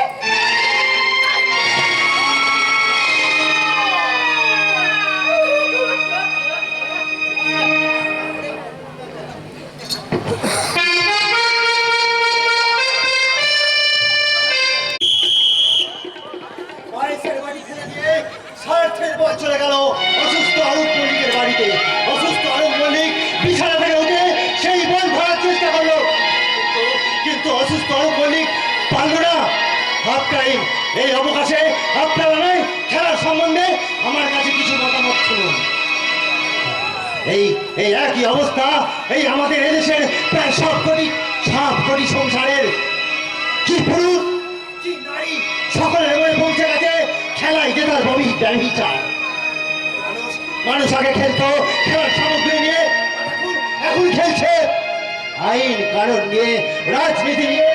Speaker 1: পায়েসের বাড়ি ফেলে দিয়ে স্বার্থের বল চলে গেল অসুস্থ অরূপ মল্লিকের বাড়িতে। অসুস্থ অরূপ মল্লিক বিছানা থেকে উঠে সেই বল ধরার চেষ্টা করলো, কিন্তু অসুস্থ অরূপ মল্লিক পারল না। হাফ টাইম, এই অবকাশে আপনারা নয় খেলার সম্বন্ধে আমার কাছে কিছু মতামত শুনুন। এই এই একই অবস্থা এই আমাদের এদেশের প্রায় সব কোটি সংসারের। কি পুরুষ কি নারী সকলের মনে পৌঁছে গেছে খেলায় জেতার ব্যবচার। মানুষ আগে খেলতো খেলার সামগ্রী নিয়ে, এখন খেলছে আইন কানুন নিয়ে, রাজনীতি নিয়ে,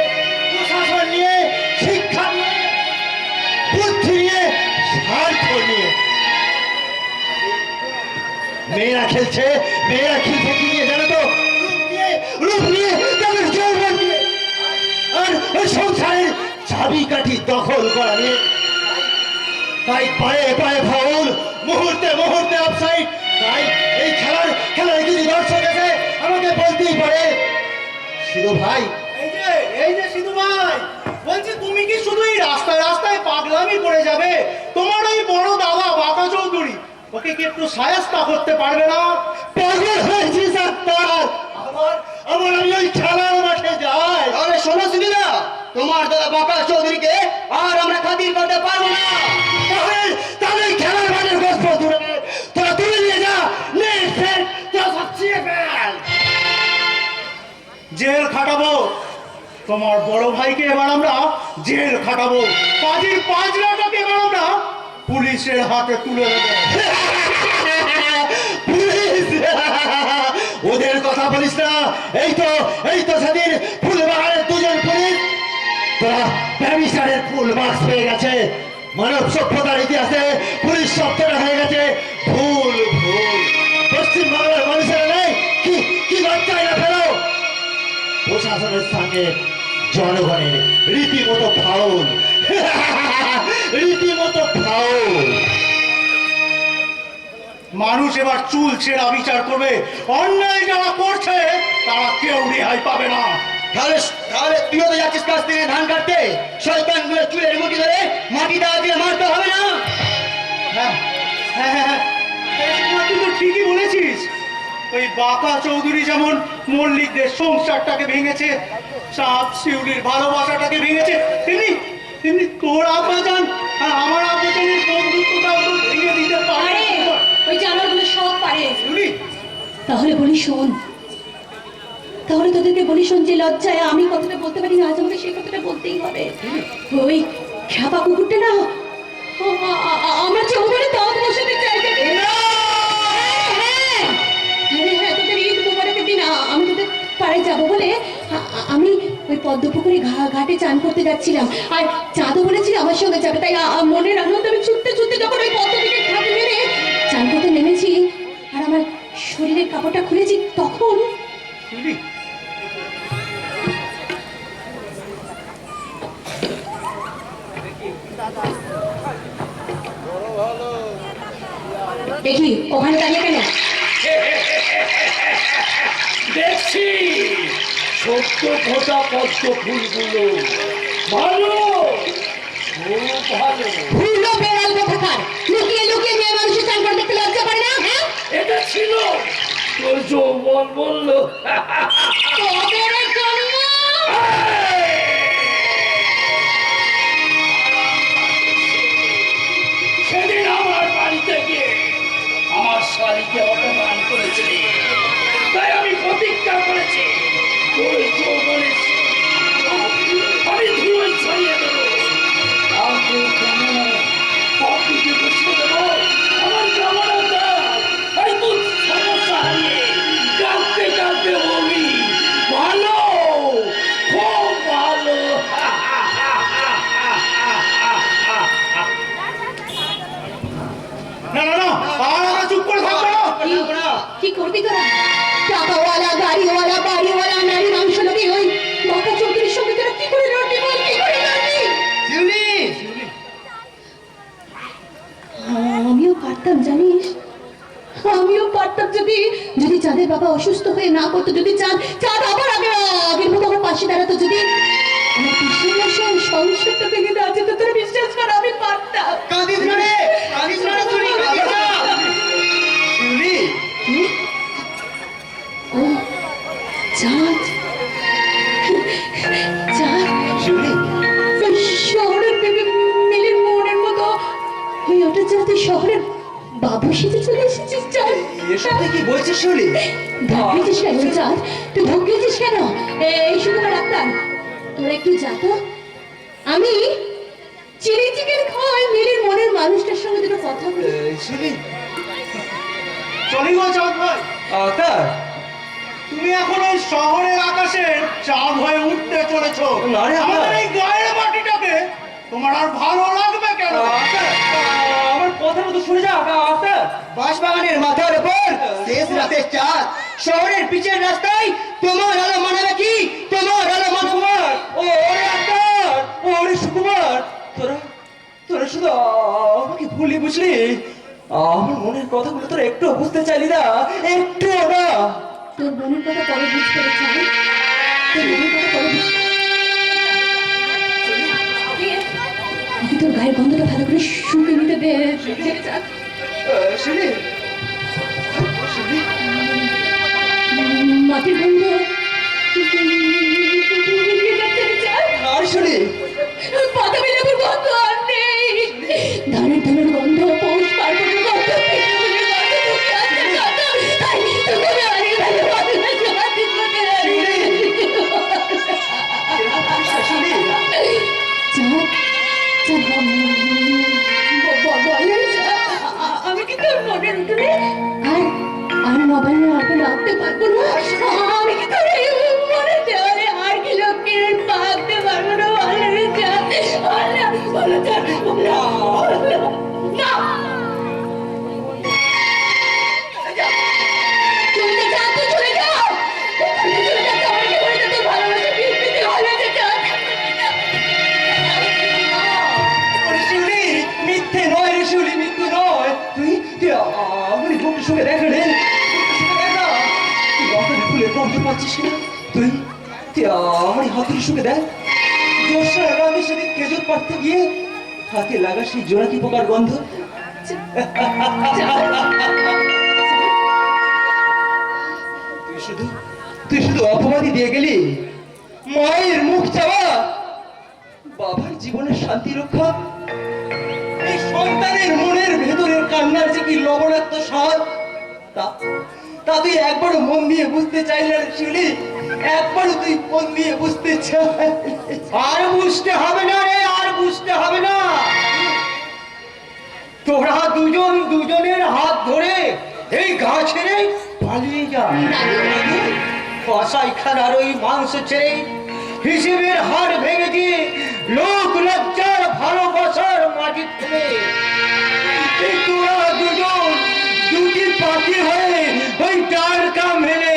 Speaker 1: প্রশাসন নিয়ে, শিক্ষা নিয়ে, বুদ্ধি নিয়ে, স্বার্থ নিয়ে। মেয়েরা খেলছে কি নিয়ে জানো তো? রূপ নিয়ে, তাদের যৌবন নিয়ে, আর সংসারের চাবিকাঠি দখল করা নিয়ে। তাই পায়ে পায়ে ফাউল, মুহূর্তে মুহূর্তে অফসাইড। তাই এই খেলায় যদি দর্শক আছে আমাকে বলতেই পারে। সিধু ভাই,
Speaker 4: এই যে সিধু ভাই, বলছি তুমি কি শুধু এই রাস্তায় রাস্তায় পাগলামি করে যাবে? তোমার ওই বড় দাদা বাঁকা চৌধুরী, ওকে কি একটু সায়স্তা করতে পারবে না?
Speaker 1: পাগল হয়েছি স্যার, আমার আমি ওই খেলার মাঠে যাই।
Speaker 6: আরে শোনো সিদিনা, তোমার দাদা বাঁকা চৌধুরীকে আর আমরা খাতির করতে পারবো না।
Speaker 1: তাদের খেলার মাঠের গল্প দূরে তোরা তুলে নিয়ে যা, নেট ফেট তোরা সব ছিঁড়ে ফেল।
Speaker 4: জেল খাটাবো তোমার বড় ভাইকে, এবার আমরা জেল খাটাবো। কাজীর 5 লাখকে এবার আমরা পুলিশের হাতে তুলে দেবো।
Speaker 1: পুলিশ, ওদের কথা বলিস না। এই তো সেদিন ফুলবাগানের 2 জন পুলিশ তোরা ব্যভিচারের ফুল মার্কস পেয়ে গেছে। মানব সভ্যতার ইতিহাসে পুলিশ শব্দটা হয়ে গেছে ভুল। পশ্চিম বাংলার মানুষেরা নেই কি লজ্জায় না ফেলো। প্রশাসনের সঙ্গে জনগণের রীতিমতো ফাউল, রীতিমতো ফাউল।
Speaker 7: মানুষ এবার চুল ছেঁড়া বিচার করবে। অন্যায় যারা করছে তারা কেউ রেহাই পাবে না।
Speaker 2: তাহলে তাহলে তুইও তো যাচ্ছিস কাছ থেকে ধান কাটতে, শয়তানগুলো চুলের মুঠি ধরে মাটি দেওয়া দিয়ে মারতে হবে না?
Speaker 7: হ্যাঁ হ্যাঁ হ্যাঁ হ্যাঁ, তুই তো ঠিকই বলেছিস। ওই বাঁকা চৌধুরী যেমন মল্লিকদের সংসারটাকে ভেঙেছে, চাঁদ শিউলির ভালোবাসাটাকে ভেঙেছে, তেমনি তেমনি তোর আব্বাজান আর আমার আব্বাজানের বন্ধুত্বটাও তো ভেঙে দিতে পারে।
Speaker 3: আরে ওই জানোয়ারগুলো সব পারে।
Speaker 7: শিউলি,
Speaker 3: তাহলে বলি শোন, তাহলে তোদেরকে বলি শোন, যে লজ্জায় আমি কথাটা বলতে পারি না, আজ আমাকে সেই কথাটা বলতেই হবে। ওই খ্যাপা কুকুরটা না, আমরা চৌধুরী দাওয়াত বসাতে চাই। হ্যাঁ, তোদের ঈদ মোবারকের দিন আমি তোদের পাড়ায় যাবো বলে আমি ওই পদ্মপুকুরে ঘাটে চান করতে যাচ্ছিলাম, আর চাঁদও বলেছিল আমার সঙ্গে যাবে। তাই মনের আনন্দে আমি ছুটতে ছুটতে যখন ওই পদ্ম থেকে ঘাটে মেরে চান করতে নেমেছি আর আমার শরীরের কাপড়টা খুলেছি, তখন
Speaker 7: শিউলি,
Speaker 3: দেখি ওখানে দাঁড়িয়ে কেন?
Speaker 2: দেখছি সত্য ফোটা পদ্ম ফুলগুলো ভালো, খুব ভালো।
Speaker 3: ভুলো বেড়াল কোথাকার, লুকিয়ে লুকিয়ে মেয়ে মানুষের চান করতে দেখতে লজ্জা করে না? হ্যাঁ,
Speaker 2: এটা ছিল তোর যৌবন বললো।
Speaker 3: তোদের জন্য
Speaker 2: সেদিন আমার বাড়িতে গিয়ে আমার শালীকে অপমান করেছিলি, তাই আমি প্রতিজ্ঞা করেছি তোর যৌবনের আমি ধুলোয় ছড়িয়ে দেবো। আর কেউ কেন পাখিকে বসিয়ে দেবো আমার জামানাটা। তাই তুই সমস্যা হারিয়ে কাঁদতে কাঁদতে বলবি ভালো, খুব ভালো।
Speaker 7: না না না, আর আমরা চুপ করে থাকবো না।
Speaker 3: কি করবি তোরা? টাকাওয়ালা, গাড়িওয়ালা, বাড়িওয়ালা, নারী মাংস লোকে ওই বাঁকা চৌধুরীর সঙ্গে তোরা কি করে লড়বি বল? কি করে লড়বি? আমিও পারতাম জানিস, আমিও পারতাম যদি যদি চাঁদের বাবা অসুস্থ হয়ে না করতো, যদি চাঁদ আবার আগের মতো আমার পাশে দাঁড়াতো, যদি আমার পিছনে এসে ওই সংসারটা ভেঙে দেওয়া যেত, তোরা বিশ্বাস কর আমি পারতাম।
Speaker 2: কাঁদিস না রে, কাঁদিস না রে, তুই কাঁদিস না। শিউলি,
Speaker 3: কি? ও চাঁদ, চাঁদ
Speaker 2: শিউলি,
Speaker 3: ওই শহরের মিলির মনের মতো ওই ওটা যাতে শহরের বাবু সেজে চলে এসেছিস চাঁদ।
Speaker 6: এসব তুই কি বলছিস শিউলি?
Speaker 3: ধমকেছিস কেন চাঁদ? তুই ধমকেছিস কেন? এই শুধু ডাক্তার, তোরা একটু যা তো, আমি চিলি চিকেন খাওয়াই মিলির মনের মানুষটার সঙ্গে দুটো কথা বলি।
Speaker 6: শিউলি,
Speaker 7: চলি গো চাঁদ ভাই,
Speaker 6: তার
Speaker 7: তুমি এখন ওই শহরের আকাশের চাঁদ হয়ে উঠতে চলেছো।
Speaker 6: না রে,
Speaker 7: আমাদের এই গায়ের মাটিটাকে তোমার আর ভালো লাগবে কেন?
Speaker 6: আমার কথা মতো শুনে যা আফতার।
Speaker 2: বাঁশবাগানের মাথার উপর শেষ রাতের চাঁদ, শহরের পিছের রাস্তায় তোমার আলো মানাবে কি? তোমার আলো
Speaker 6: সুকুমার, ওরে আফতার, ওরে সুকুমার, তোরা তোরা শুধু আমাকে ভুলি বুঝলি? আমার মনের কথাগুলো তোরা একটু বুঝতে চাইলি না, একটু না।
Speaker 3: তোর বোনের কথা পরে বুঝতে চাই, তোর বোনের কথা পরে বুঝতে। আগে তোর গায়ের গন্ধটা ভালো করে শুকে নিতে দে চাঁদ।
Speaker 6: শিউলি, শিউলি,
Speaker 3: মাটির গন্ধ
Speaker 6: আর শিউলি,
Speaker 3: বাতাবি লেবুর গন্ধ আর নেই, ধানের ধানের গন্ধ, পৌষ পার্বণের গন্ধ, পেট্রোলের গন্ধ, তুমি আসতে গন্ধ, তাই তোকে আমি হারিয়ে ফেলে বাতাবি জোগাতে করে। আমি কি তোর মনের উঠবে আর নবান্ন আপনি রাখতে পারবো না? আমি কি তোর এই মনে দেওয়ালে আর কি লোকের পাকতে পারবো না?
Speaker 6: সঙ্গে দেখা রে, দেখা। তুই বাগানে ফুলের গন্ধ পাচ্ছিস না? তুই তুই আমার হাতের সঙ্গে দেখ, জ্যোৎস্না রাতে সেদিন খেজুর পাড়তে গিয়ে হাতে লাগা সেই জোনাকি পোকার গন্ধ। তুই শুধু অপমানই দিয়ে গেলি, মায়ের মুখ চাওয়া, বাবার জীবনের শান্তি রক্ষা, এই সন্তানের মনের ভেতরের কান্নার যে কি লবণাক্ত স্বাদ, তা তুই একবারও মন দিয়ে বুঝতে চাইলি না শিউলি, একবারও তুই মন দিয়ে বুঝতে চাই।
Speaker 2: আর বুঝতে হবে না রে, আর বুঝতে হবে না। তোরা দুজন দুজনের হাত ধরে এই গা ছেড়ে পালিয়ে যা। কসাইখানার ওই মাংস ছেড়ে হিসেবের হাড় ভেঙে দিয়ে লোক লজ্জার ভালোবাসার মাটি ফেলে এই তোরা দুজন দুটি পাখি হয়ে ওই টারকা মেলে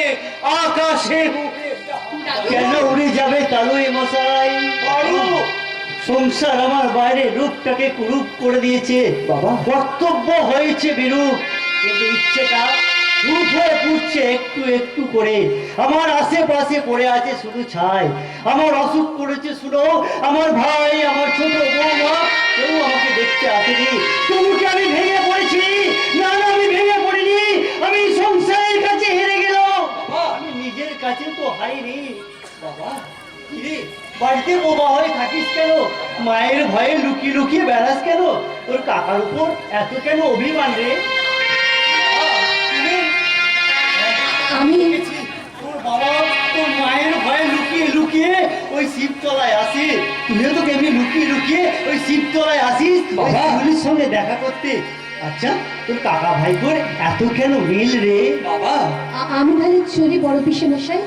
Speaker 2: আকাশে উড়ে যা।
Speaker 1: কেন উড়ে যাবে তালুই মশাই? সংসার আমার বাইরে রূপটাকে কুরূপ করে দিয়েছে বাবা, কর্তব্য হয়েছে বিরূপ, কিন্তু ইচ্ছেটা রূপ হয়ে পুড়ছে একটু একটু করে। আমার আশেপাশে পড়ে আছে শুধু ছাই, আমার অসুখ করেছে শুনো, আমার ভাই, আমার ছোট বৌমা, কেউ আমাকে দেখতে আসেনি। তবুকে আমি ভেঙে পড়েছি। না না, আমি ভেঙে পড়িনি, আমি সংসারের কাছে হেরে গেলাম। আমি নিজের কাছে তো হারিনি বাবা। কিরে, বাড়িতে বোবা হয়ে থাকিস কেন? মায়ের ভয়ে লুকিয়ে লুকিয়ে বেড়াস কেন? তোর কাকার উপর এত কেন অভিমান রে?
Speaker 3: আমি
Speaker 1: তোর বাবা তোর মায়ের ভয়ে লুকিয়ে লুকিয়ে ওই শিবতলায় আসে, তুইও তো কেমনি লুকিয়ে লুকিয়ে ওই শিবতলায় আসিস
Speaker 6: বাবা।
Speaker 1: শিউলির সঙ্গে দেখা করতে। আচ্ছা, তোর কাকা ভাইবোর এত কেন মিল রে বাবা?
Speaker 3: আমি তাহলে চলি বড় পিসে মশাই।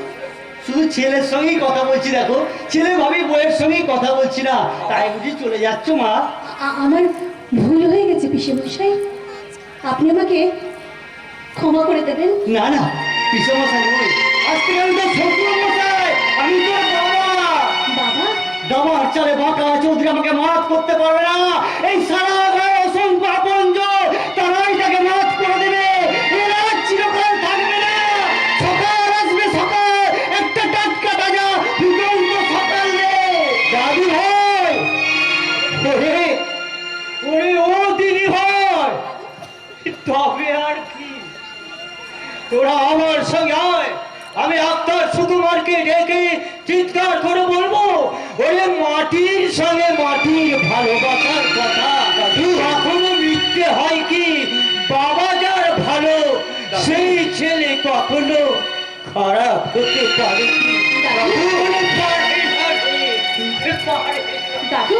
Speaker 1: শুধু ছেলের সঙ্গেই কথা বলছি, দেখো ছেলে ভাবি বউয়ের সঙ্গেই কথা বলছি না, তাই বুঝি চলে যাচ্ছ মা?
Speaker 3: আমার ভুল হয়ে গেছে পিসে মশাই, আপনি আমাকে ক্ষমা করে দেবেন।
Speaker 1: না না, পিসমশাই নই, আজ থেকে আমি তো শ্বশুর মশাই, আমি তোর বাবা।
Speaker 3: বাবা,
Speaker 1: দামার চালে বাঁকা চৌধুরী আমাকে মারাত করতে পারবে না। এই সারা গায়ে অসংখ্য আপনজন, তারাই তাকে মারাত করে দেবে। এরা চিরকাল থাকবে না। সকাল আসবে, সকাল, একটা টাটকা তাজা ফুটন্ত সকাল রে দাদু ভাই।
Speaker 2: ওরে ওরে ও দিদি হয়, তবে আর কি? তোরা আমার সঙ্গে আয়, আমি আক্তার সুকুমারকে ডেকে চিৎকার করে বলবো, ওরে মাটির সঙ্গে মাটির ভালোবাসার কথা কখনো মিথ্যে হয় কি? বাবা যার ভালো সেই ছেলে কখনো খারাপ হতে পারে কি? কখনো পারে না রে, পারে না।
Speaker 3: দাদু,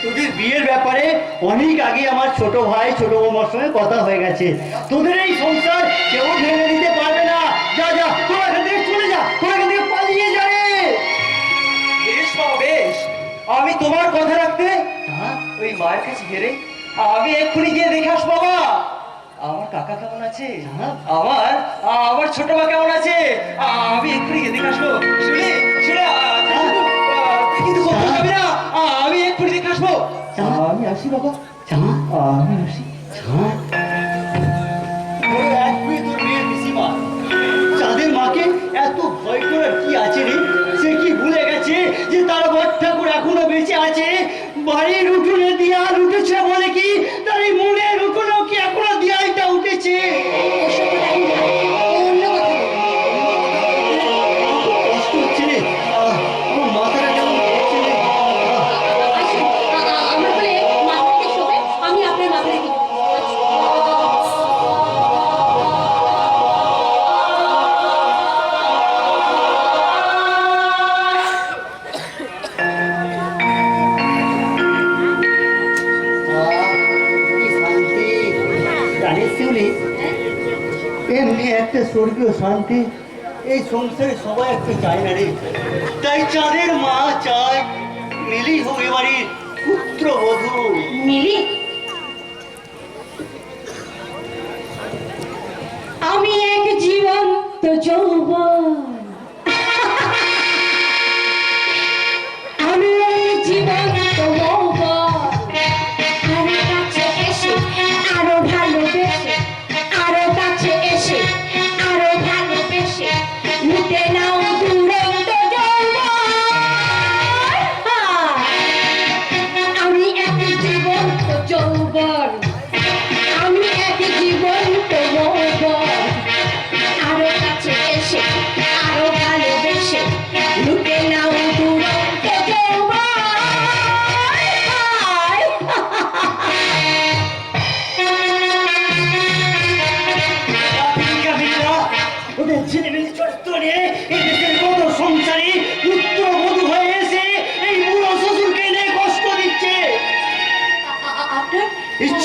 Speaker 1: তোদের বিয়ের ব্যাপারে অনেক আগে আমার ছোট ভাই ছোট বৌমার সঙ্গে কথা হয়ে গেছে। তোদের এই সংসার কেউ ভেঙে দিতে পারবে না। যা যা, তোরা এখান থেকে চলে যা, তোরা এখান থেকে পালিয়ে যা রে।
Speaker 6: বেশ বাবা, বেশ, আমি তোমার কথা রাখতে
Speaker 1: হ্যাঁ?
Speaker 6: ওই মায়ের কাছে হেরে আমি এক্ষুনি গিয়ে দেখে আসবো। বাবা, আমার কাকা কেমন আছে?
Speaker 1: হ্যাঁ?
Speaker 6: আমার আমার ছোট মা কেমন আছে? আমি এক্ষুনি গিয়ে দেখে আসবো। শুনে শুনে তুই কিন্তু করতে যাবি না, আমি এক্ষুনি দেখে আসবো। আমি আসি বাবা,
Speaker 1: যা,
Speaker 6: আমি আসি।
Speaker 1: যা। ওই এক মেয়ে তোর মেয়ের পিসিমা, চাঁদের মাকে এত ভয় করার কি আছে রে? সে কি ভুলে গেছে যে তার বর ঠাকুর এখনো বেঁচে আছে? বাড়ির উঠোনে দিয়াল উঠেছে বলে কি তার এই মনের উঠোনেও কি এখনো দিয়ালটা উঠেছে?
Speaker 3: ওসব লাইন না, অন্য কথা বলুন।
Speaker 1: খুব কষ্ট হচ্ছে রে, আমার মাথাটা কেমন করছে রে।
Speaker 3: আসুন, আমার বলে মাথাটা শোবে, আমি আপনার মাথা রেখে দেবো।
Speaker 1: জানিস শিউলি, এমনি একটা স্বর্গীয় শান্তি এই সংসারে সবাই একটু চায় না রে। তাই চাঁদের মা চায় মিলি হোক এবারের পুত্রবধূ।
Speaker 3: মিলি, আমি এক জীবন্ত যৌবন, আমি এক জীবন্ত যৌবন, আরে কাছে এসে আরো ভালোবেসে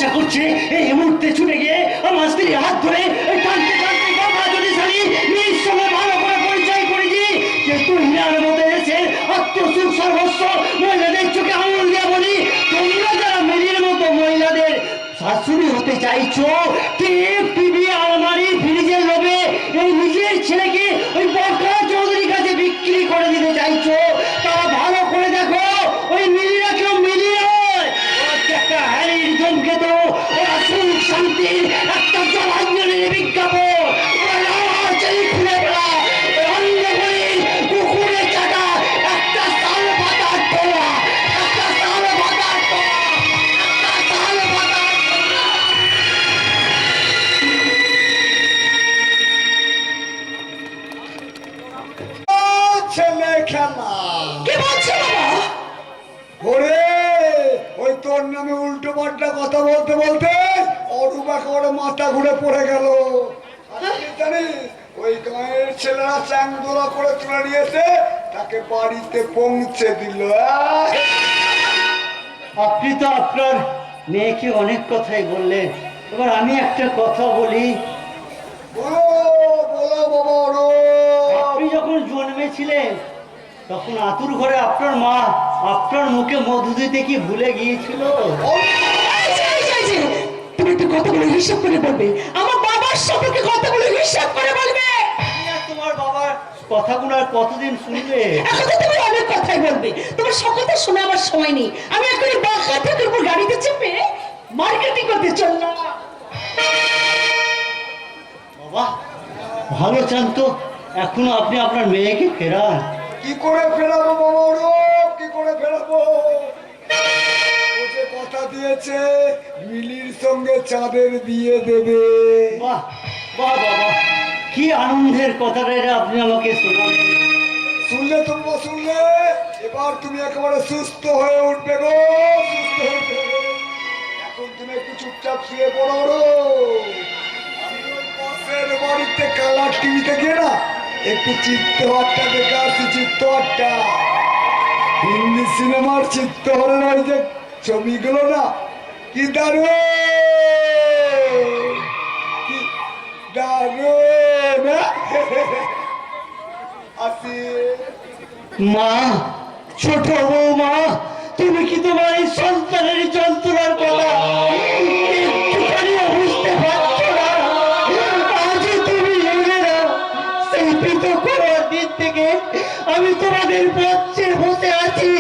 Speaker 7: ইচ্ছা করছে এই মুহূর্তে ছুটে গিয়ে আমার স্ত্রীর হাত ধরে এই টানতে টানতে বাবা যদি সারি নিজ সঙ্গে ভালো করে পরিচয় করে দিই যে তুই হিনার মতো এসে আত্মসুখ সর্বস্ব মহিলাদের চোখে আঙুল দিয়ে বলি তোমরা যারা মেরির মতো মহিলাদের শাশুড়ি হতে চাইছো টিভি আলমারি ফ্রিজের লোভে এই নিজের ছেলেকে ওই বরকা চৌধুরীর কাছে বিক্রি করে দিতে চাইছো তারা ভালো করে দেখো ওই মিলিরা কেউ মিলি নয় একটা হ্যারির জমকে তো ওরা সুখ শান্তির একটা জলাঞ্জলির বিজ্ঞাপন ওরা লালাচারি খুলে ফেলা ওই অন্ধকারের কুকুরে চাটা একটা সাল পাতার টোলা একটা সাল পাতার টোলা একটা সাল পাতার টোলা।
Speaker 4: ছেলে খেলা
Speaker 5: কি বলছো বাবা?
Speaker 4: ওরে ওই তোর নামে উল্টো পাল্টা কথা বলতে বলতে অরূপ একেবারে মাথা ঘুরে পড়ে গেল। আর কি জানিস ওই গাঁয়ের ছেলেরা চ্যাংদোলা করে তুলে নিয়েছে তাকে বাড়িতে পৌঁছে দিল।
Speaker 7: আপনি তো আপনার মেয়েকে অনেক কথাই বললেন, এবার আমি একটা কথা বলি।
Speaker 4: বলো বলো বাবা ওরো
Speaker 7: আপনি যখন জন্মেছিলেন তখন আতুর ঘরে আপনার মা আপনার মুখে মধু দিতে কি ভুলে গিয়েছিল?
Speaker 5: তুমি একটু কথাগুলো হিসাব করে বলবে, আমার বাবার সম্পর্কে কথাগুলো হিসাব করে বলবে।
Speaker 7: তুমি আর তোমার বাবার কথাগুলো আর কতদিন শুনবে?
Speaker 5: এখন তো তুমি অনেক কথাই বলবে, তোমার সব কথা শোনা আমার সময় নেই। আমি এখনই বাঁকা ঠাকুর উপর গাড়িতে চেপে মার্কেটিং করতে চললাম।
Speaker 7: বাবা ভালো চান তো এখনো আপনি আপনার মেয়েকে ফেরান।
Speaker 4: কি করে ফেরাবো বাবা ওরো কি করে ফেরাবো? ও যে কথা দিয়েছে মিলির সঙ্গে চাঁদের বিয়ে দেবে।
Speaker 7: বাহ বাহ বাবা কি আনন্দের কথাটা এটা আপনি আমাকে শোনালেন।
Speaker 4: শুনলে তোমরা শুনলে এবার তুমি একেবারে সুস্থ হয়ে উঠবে গো, সুস্থ হয়ে উঠবে। এখন তুমি একটু চুপচাপ শুয়ে পড়ো গো। আমি ওই পাশের বাড়িতে কালার টিভিতে গিয়ে না একটু চিত্তহারটা দেখে আসছি। চিত্তহারটা হিন্দি সিনেমার চিত্তহারের ওই যে ছবিগুলো না কি দারুণ কি দারুণ আসি।
Speaker 7: মা ছোট বৌমা তুমি কি তোমার এই সন্তানের যন্ত্রণার কথা একটুখানিও বুঝতে পারছো না? আজও তুমি এলে না। সেই পৃথক করার দিন থেকে আমি তোমাদের পক্ষে বসে আছি,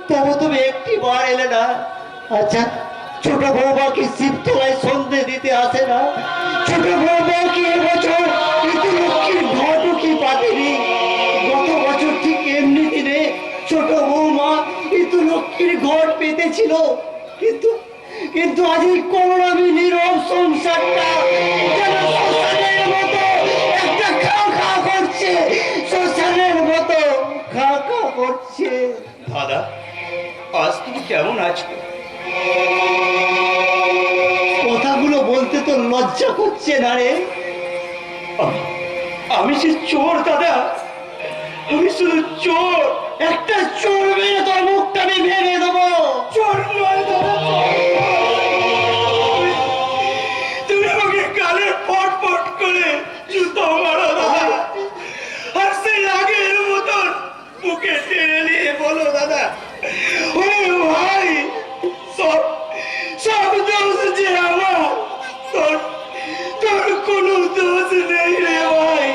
Speaker 7: তবু তুমি একটি বার এলে না। আচ্ছা ছোট বৌমা কি শিবতলায় সন্ধে দিতে আসে না? ছোট বৌমা কি এবছর লক্ষ্মীর ঘটও কি পাতেনি? গত বছর ঠিক এমনি দিনে ছোট বৌমা লক্ষ্মীর ঘট পেতেছিল, কিন্তু কিন্তু আজ এই করোনামি নীরব সংসারটা যেন শ্মশানের মতো একটা খা খা করছে, শ্মশানের মতো খা খা করছে।
Speaker 2: দাদা আজ তুমি কেমন আছো?
Speaker 7: কথাগুলো বলতে তো লজ্জা করছে না রে?
Speaker 2: আমি সে চোর দাদা, আমি শুধু চোর।
Speaker 7: একটা চোর মেরে তোর মুখটা আমি ভেঙে দেবো।
Speaker 2: চোর নয় দাদা, তুমি আমাকে গালে পট পট করে জুতো মারো দাদা, আর সেই আগের মতন বুকে টেনে নিয়ে বলো দাদা ওরে ভাই সব সব দোষ যে আমার, তোর তোর কোনো দোষ নেই রে ভাই।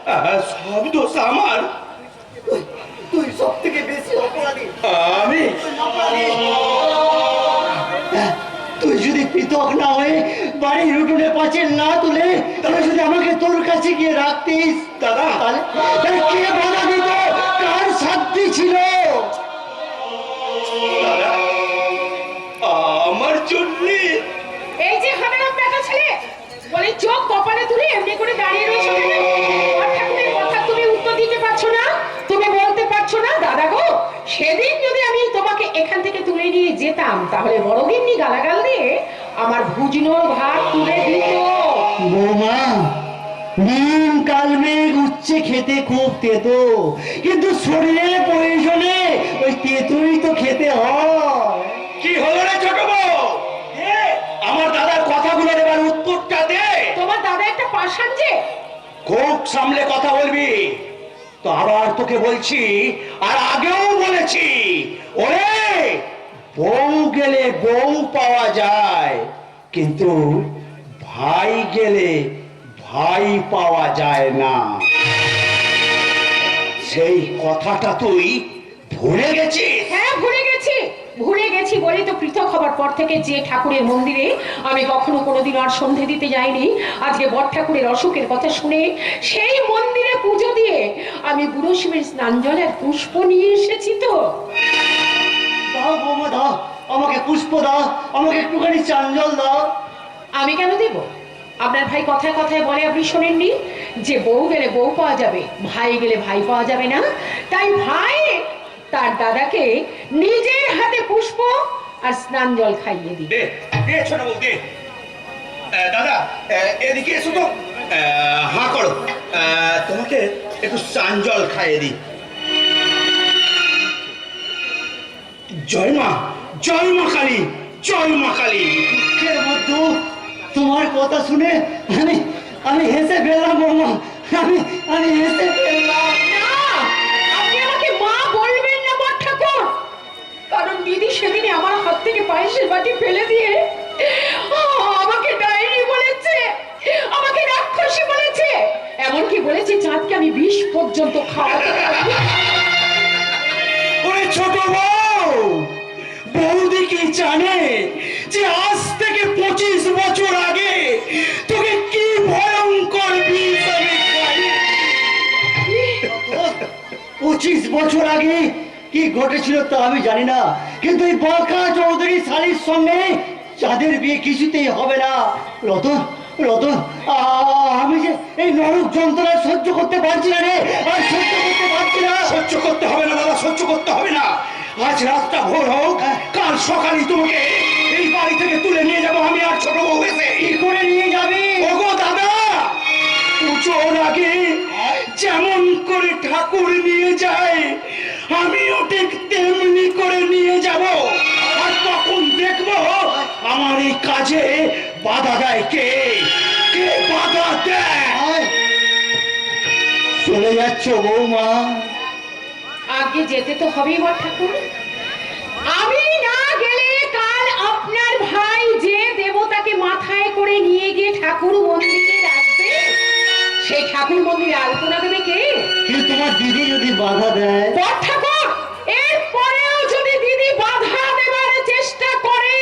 Speaker 2: দাদা সব দোষ আমার।
Speaker 7: তুই সব থেকে বেশি অপরাধী।
Speaker 2: আমি
Speaker 7: তুই যদি পৃথক না হয়ে বাড়ির উঠোনে পাঁচিল না তুলে তাহলে যদি আমাকে তোর কাছে গিয়ে রাখতিস
Speaker 2: দাদা,
Speaker 7: তাহলে তাহলে কে বাধা দিত? কার সাধ্যি ছিল?
Speaker 2: দাদা আমার জন্য
Speaker 3: এই যে হারাম বেটা ছেলে বলে চোখ কপালে তুলে এমনি করে দাঁড়িয়ে রয়েছে কেন? আর ঠাকুরের কথা তুমি উত্তর দিতে পারছো না, তুমি বলতে পারছো না? দাদা গো, সেদিন যদি আমি তোমাকে এখান থেকে তুলে নিয়ে যেতাম তাহলে বড় গিন্নি গালাগাল দিয়ে আমার ভুজনোর ভাত তুলে দিত।
Speaker 7: বৌমা নিম কালমেঘ উচ্ছে খেতে খুব তেতো, কিন্তু শরীরের প্রয়োজনে ওই তেতুই তো খেতে হয়।
Speaker 5: পাষাণ যে।
Speaker 2: খুব সামলে কথা বলবি। তো আবার তোকে বলছি, আর আগেও বলেছি, ওরে বউ গেলে বউ পাওয়া যায়, কিন্তু ভাই গেলে ভাই পাওয়া যায় না। সেই কথাটা তুই ভুলে গেছিস?
Speaker 5: হ্যাঁ ভুলে গেছি বলে তো পৃথক হবার পর থেকে যে ঠাকুরের মন্দিরে আমি কখনো কোনোদিন আর সন্ধে দিতে যাইনি, আজকে বড় ঠাকুরের অসুখের কথা শুনে সেই মন্দিরে পুজো দিয়ে আমি বুড়ো শিবের স্নান জলের পুষ্প নিয়ে এসেছি। তো
Speaker 1: দাও বৌমা দাও, আমাকে পুষ্প দাও, আমাকে একটুখানি চাঞ্জল দাও।
Speaker 5: আমি কেন দেব? আপনার ভাই কথায় কথায় বলে, আপনি শোনেননি যে বউ গেলে বউ পাওয়া যাবে, ভাই গেলে ভাই পাওয়া যাবে না? তাই ভাই তার দাদাকে নিজের হাতে পুষ্প আর স্নান জল খাইয়ে দিই।
Speaker 2: দে দে ছোট বউ দে। দাদা এদিকে এসো তো। হাঁ করো, তোমাকে একটু স্নান জল খাইয়ে দিই। জয় মা, জয় মা কালী, জয় মা কালী।
Speaker 1: দুঃখের মধ্যে তোমার কথা শুনে আমি হেসে ফেললাম বৌমা, আমি হেসে ফেললাম।
Speaker 5: না, আপনি আমাকে মা বলবেন না বড় ঠাকুর, কারণ দিদি সেদিনে আমার হাত থেকে পায়েসের বাটি ফেলে দিয়ে আমাকে ডাইনি বলেছে, আমাকে রাক্ষসী বলেছে, এমনকি বলেছে চাঁদকে আমি বিষ পর্যন্ত খাওয়াতে পারি।
Speaker 2: ওরে ছোট বউ, বৌদি কি জানে যে আজ থেকে 25 বছর আগে তোকে কি ভয়ঙ্কর বিষ আমি খাইয়েছি?
Speaker 1: 25 বছর আগে কি ঘটেছিল তা আমি জানি না, কিন্তু এই বাঁকা চৌধুরী শালির সঙ্গে যাদের বিয়ে কিছুতেই হবে না। রতন রতন, আমি যে এই নরক যন্ত্রণা সহ্য করতে পারছি না রে, আর সহ্য করতে পারছি না।
Speaker 2: সহ্য করতে হবে না দাদা, সহ্য করতে হবে না। আজ রাতটা ভোর হোক, কাল সকালে তোমাকে এই বাড়ি থেকে তুলে নিয়ে যাবো আমি আর ছোট বউ এসে।
Speaker 1: কি করে নিয়ে যাবি?
Speaker 2: ওগো দাদা, পুজোর আগে যেমন করে ঠাকুর নিয়ে যায় আমিও ঠিক তেমনি করে নিয়ে যাব, আর তখন দেখবো আমার এই কাজে বাধা দেয় কে, কে বাধা দেয়।
Speaker 1: আয়, চলে যাচ্ছ বৌমা?
Speaker 5: আগে যেতে তো হবেই বড় ঠাকুর, আমি না গেলে কাল আপনার ভাই যে দেবতাকে মাথায় করে নিয়ে গিয়ে ঠাকুর মন্দিরে রাখবে, সেই ঠাকুর মন্দিরে আলপনা দেবে কে?
Speaker 1: কিন্তু তোমার দিদি যদি বাধা দেয়?
Speaker 5: বড় ঠাকুর, এরপরেও যদি দিদি বাধা দেবার চেষ্টা করে,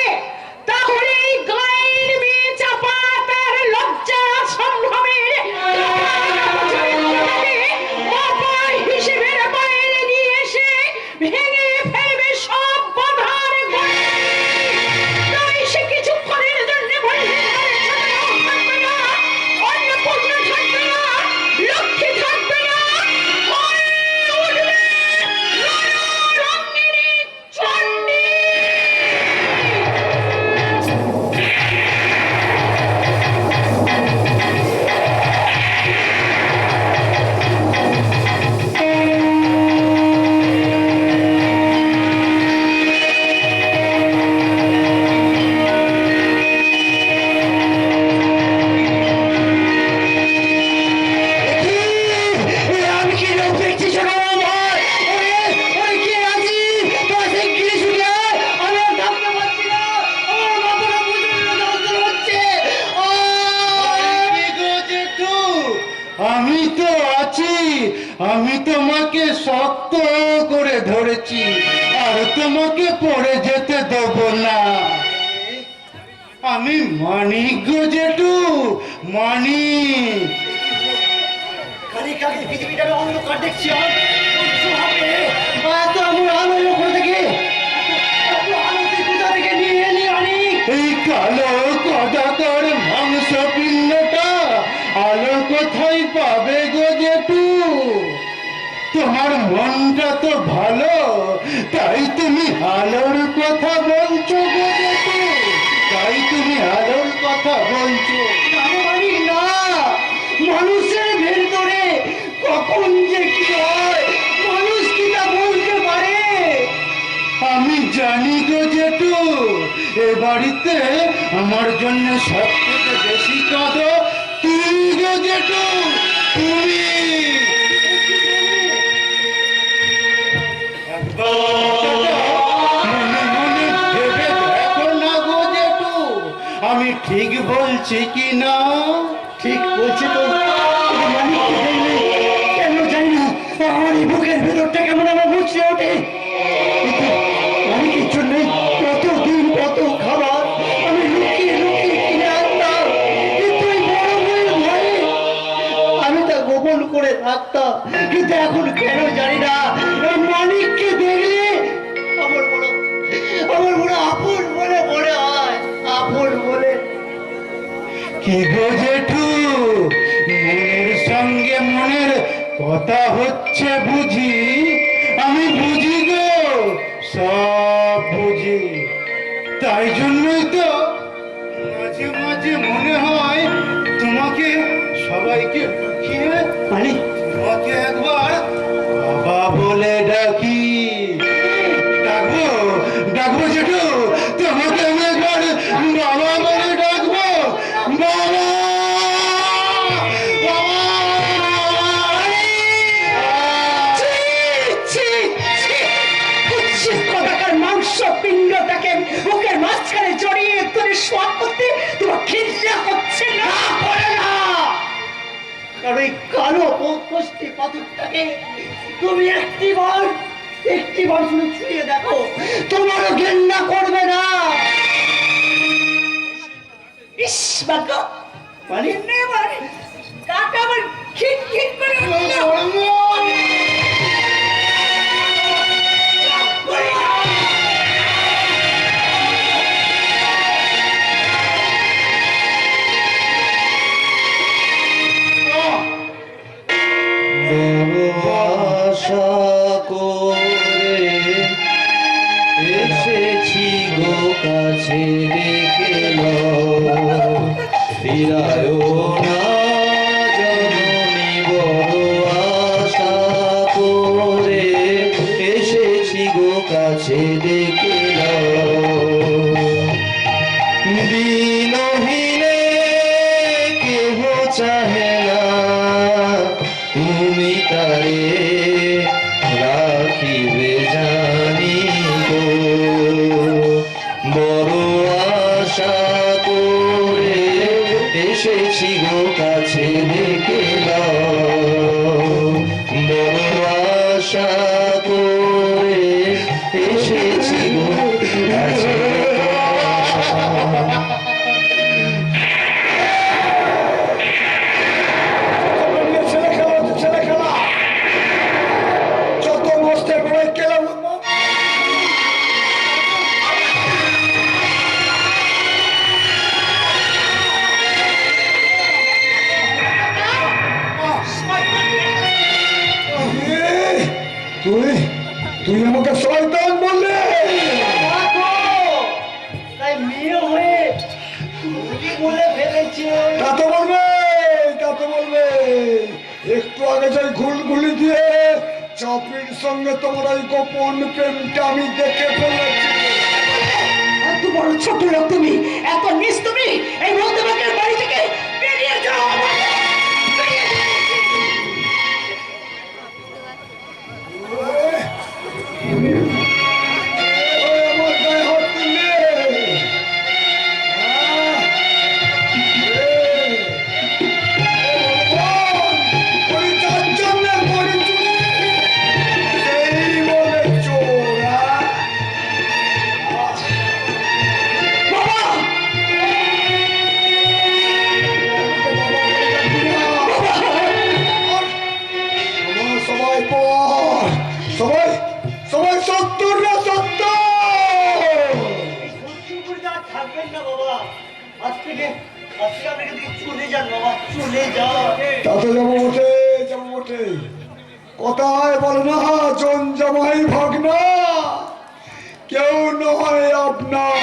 Speaker 5: তাহলে এই গায়ের মেয়ে চাপা তার লজ্জা সম্ভ্রমের অপায় হিসেবের বাইরে নিয়ে এসে ভেঙে ফেলবে সব বাধার গড়ি। তাই সে কিছুক্ষণের জন্য থাকবে না, অন্নপূর্ণা থাকবে না, লক্ষ্মী থাকবে না, হয়ে উঠবে রণরঙ্গিনী চণ্ডী।
Speaker 1: আমি কি লোক দেখছি ছোট বৌমা? ওরে কে আছি? পাশে গিয়ে শুনে আমি আর থাকতে পারছি না, আমার মাথাটা প্রচন্ড যন্ত্রণা হচ্ছে। আমি তো আছি, আমি তোমাকে শক্ত করে ধরেছি, আর তোমাকে পড়ে যেতে দেব না। আমি মানিক গো জেঠু, মানিক। কালি কালি পৃথিবীটা অন্ধকার দেখছি, আমার সহ্য হবে। এত আমার আলো এলো কোথা থেকে? এত আলো তুই কোথা থেকে নিয়ে এলি মানিক? এই কালো কদাকার মাংস পিণ্ডটা আলো কোথায় পাবে গো জেঠু? তোমার মনটা তো ভালো, তাই তুমি আলোর কথা বলছো গো জেঠু, তাই তুমি আলোর কথা বলছো। না, মানুষের ভেতরে কখন যে কি হয় মানুষ কি তা বলতে পারে? আমি জানি গো জেঠু, এ বাড়িতে আমার জন্য সব থেকে বেশি কাঁদো তুই
Speaker 4: গো জেঠু তুমি মনে মনে ভেবে দেখো না গো জেঠু আমি ঠিক বলছি কি না?
Speaker 7: ঠিক বলছি তো, কিন্তু মানিককে দেখলে কেন জানি না আমার এই বুকের ভেতরটা কেমন আমার বুঝতে ওঠে। কিন্তু মানিকের জন্য কতদিন কত খাবার আমি লুকিয়ে লুকিয়ে কিনে আনতাম, কিন্তু এই বড় বউয়ের ভয়ে আমি তা গোপন করে রাখতাম। কিন্তু এখন কেন জানি না এই মানিককে দেখলে আমার বড় আপন বলে মনে হয়, আপন বলে।
Speaker 4: কি গো জেঠু মনের সঙ্গে মনের কথা হচ্ছে বুঝি? আমি বুঝি গো, সব বুঝি। তাই জন্যই তো মাঝে মাঝে মনে হয় তোমাকে সবাইকে লুকিয়ে
Speaker 7: মানিক,
Speaker 4: তোমাকে একবার বাবা বলে ডাকি। ডাকবো ডাকবো জেঠু, তোমাকে আমি একবার বাবা বলে ডাকবো। বাবা
Speaker 5: মাংস পিণ্ডটাকে বুকের মাঝখানে জড়িয়ে ধরে শোয়া করতে তোমার ঘৃণা করছে না? করে না,
Speaker 7: কারণ এই কালো কষ্টি পাথরটাকে তুমি একটিবার শুধু ছুঁয়ে দেখো, তোমারও ঘেন্না করবে না।
Speaker 5: ইস ভাগ্য
Speaker 7: মানে
Speaker 5: মানে কাটা আবার খিট খিট করে উঠল।
Speaker 6: আশা করে এসেছি গো কাছে ডেকে ফিরায় না জননী, বড় আশা করে এসেছি গো কাছে ডেকে দিনহীনে কেহ চাহে না তুমি তারে রাখিবে জানি গো, বড় আশা করে এসেছি গো কাছে ডেকে বড় আশা করে এসেছি গো কাছে
Speaker 7: ছেলে খেলা যত মস্তের করে খেলাম। তুই আমাকে শয়তান বললে? তাই মেয়ে হয়ে বলে ফেলেছে। তা তো বলবে। একটু আগে যাই ঘুলঘুলি দিয়ে চাপির সঙ্গে তোমার ওই গোপন প্রেমটা আমি দেখে ফেলেছি।
Speaker 5: এত বড় ছোট লোক তুমি, এত নিচ তুমি, এই মধ্যবাকের বাড়ি থেকে বেরিয়ে যাও। বেরিয়ে যাও।
Speaker 7: আমার গায়ে হাত দিলে। ওই চারজনের বড়ি চুরি, সেই বলে চোর।
Speaker 5: বাবা,
Speaker 7: সবাই পর, সবাই সত্তর না সত্তর। থাকবেন না বাবা, আজ থেকে আপনাকে চলে যান বাবা, চলে যান। তাতে যাবো বটে। কথায় বলে না জন জামাই ভাগনা, কেউ নয় আপনার।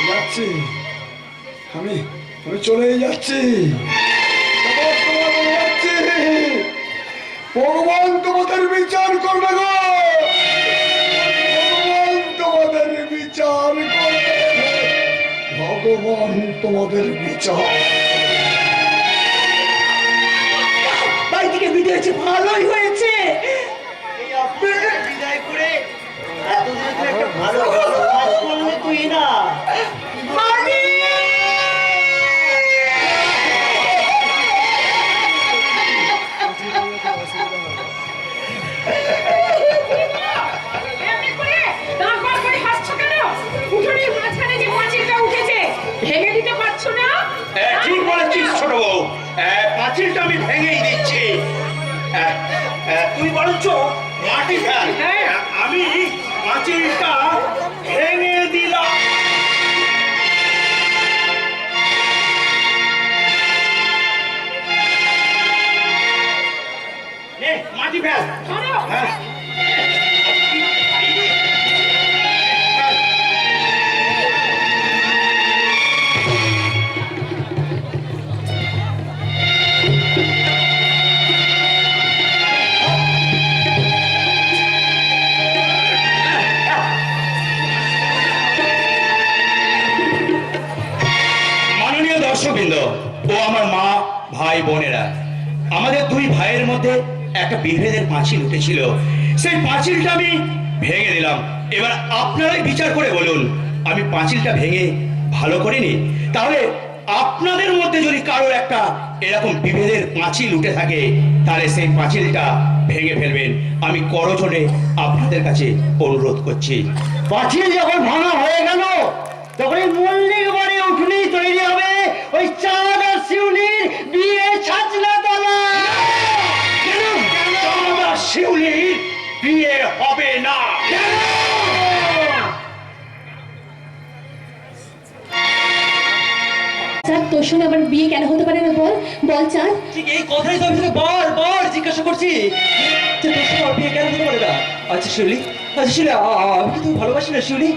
Speaker 7: যাচ্ছি আমি চলেই যাচ্ছি। ভগবান তোমাদের বিচার করবে গো, ভগবান তোমাদের বিচার।
Speaker 6: হয়েছে, ভালোই হয়েছে।
Speaker 1: এই আপনাকে বিদায় করে এতদিন তো একটা ভালো ভালো কাজ করলে তুই না।
Speaker 5: এমনি করে দাঁত বার করে হাসছো কেন? উঠোনের মাঝখানে যে পাঁচিলটা উঠেছে, ভেঙে দিতে পারছো না?
Speaker 2: ঠিক বলেছিস ছোট বউ, পাঁচিলটা আমি ভেঙেই দিচ্ছি। তুই বরঞ্চ মাটি ফেল, আমি পাঁচিলটা ভেঙে দিলাম। নে, মাটি ফেল।
Speaker 5: ধরো।
Speaker 2: হ্যাঁ। মাননীয় দর্শকবৃন্দ ও আমার মা, ভাই, বোনেরা, আমাদের দুই ভাইয়ের মধ্যে একটা বিভেদের পাঁচিল উঠেছিল। সেই পাঁচিলটা আমি ভেঙে দিলাম। এবার আপনারাই বিচার করে বলুন, আমি পাঁচিলটা ভেঙে ভালো করিনি? তাহলে আপনাদের মধ্যে যদি কারোর একটা এরকম বিভেদের পাঁচিল উঠে থাকে, তাহলে সেই পাঁচিলটা ভেঙে ফেলবেন। আমি করজোড়ে আপনাদের কাছে অনুরোধ করছি।
Speaker 1: পাঁচিল যখন ভাঙা হয়ে গেল, তখন এই মল্লিক বাড়ি উঠুনি তৈরি হবে ওই চাঁদ আর শিউলির বিয়ে ছাঁচনা তলা।
Speaker 2: চাঁদ আর শিউলির বিয়ে হবে না।
Speaker 3: চাঁদ, তোর সঙ্গে আবার বিয়ে কেন হতে পারে না? বল বল চাঁদ।
Speaker 6: ঠিক এই কথাই তো আমি তোকে বারবার জিজ্ঞাসা করছি যে তোর সঙ্গে আমার বিয়ে কেন হতে পারে না। আচ্ছা শিউলি, আচ্ছা শিউলি, আমি কি তুমি ভালোবাসি না শিউলি?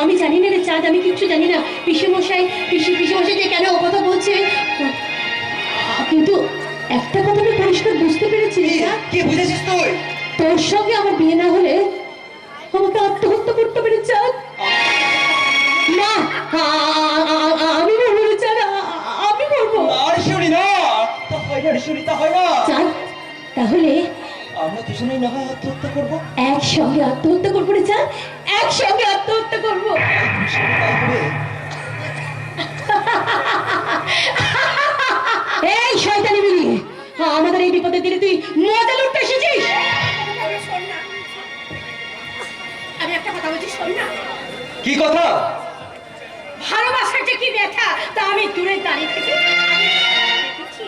Speaker 3: আমি জানি না রে চাঁদ, আমি কিচ্ছু জানি না। পিসেমশাই পিসেমশাই যে কেন ও কথা বলছে, কিন্তু একটা কথা আমি পরিষ্কার বুঝতে পেরেছি রে চাঁদ।
Speaker 6: কি বুঝেছিস তুই?
Speaker 3: তোর সঙ্গে আমার বিয়ে না হলে আমাকে আত্মহত্যা করতে পারে চাঁদ। না, আমি বলবো রে চাঁদ, আমি বলবো।
Speaker 6: আর শিউলি না, তা হয় না রে শিউলি, তা হয় না।
Speaker 3: চাঁদ, তাহলে
Speaker 6: আমরা দুজনেই না হয় আত্মহত্যা করবো।
Speaker 3: একসঙ্গে আত্মহত্যা করবো রে চাঁদ, একসঙ্গে আত্মহত্যা করবো।
Speaker 6: তাই হবে।
Speaker 3: এই শয়তানি মিলি, আমাদের এই বিপদে দিলে তুই মজা লুটতে এসেছিস।
Speaker 5: শোন না, আমি একটা কথা বলছি, শোন না।
Speaker 6: কি কথা?
Speaker 5: ভালোবাসার যে কি ব্যথা তা আমি দূরে দাঁড়িয়ে থেকে দেখেছি।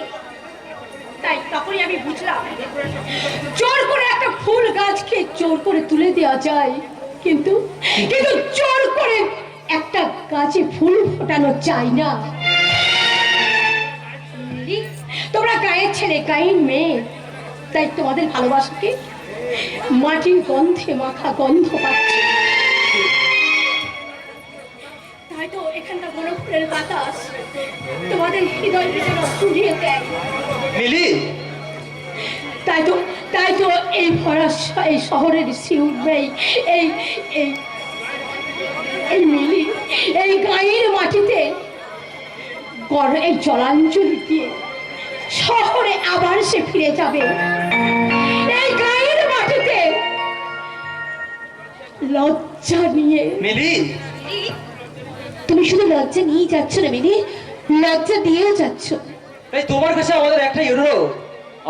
Speaker 5: তাই তখনই আমি বুঝলাম, জোর করে একটা ফুল গাছকে জোর করে তুলে দেওয়া যায়, কিন্তু কিন্তু জোর করে একটা গাছে ফুল ফোটানো যায় না। তোমরা গায়ের ছেলে, গায়ের মেয়ে, তাই তোমাদের ভালোবাসাকে মাটির গন্ধে মাখা গন্ধ পাচ্ছে। তাই তো এখানকার বনফুলের বাতাস তোমাদের হৃদয় বেদনা শুনিয়ে দেয়।
Speaker 6: মিলি,
Speaker 5: তাই তো এই ভরা এই শহরের শিউর নেই, এই এই এই মিলি এই গায়ের মাটিতে এই জলাঞ্জলি দিয়ে শহরে আবার সে ফিরে যাবে। এই গায়ের মাটিতে লজ্জা নিয়ে।
Speaker 6: মিলি,
Speaker 3: তুমি শুধু লজ্জা নিয়ে যাচ্ছ না মিলি, লজ্জা দিয়েও যাচ্ছ।
Speaker 6: তাই তোমার কাছে আমাদের একটাই অনুরোধ,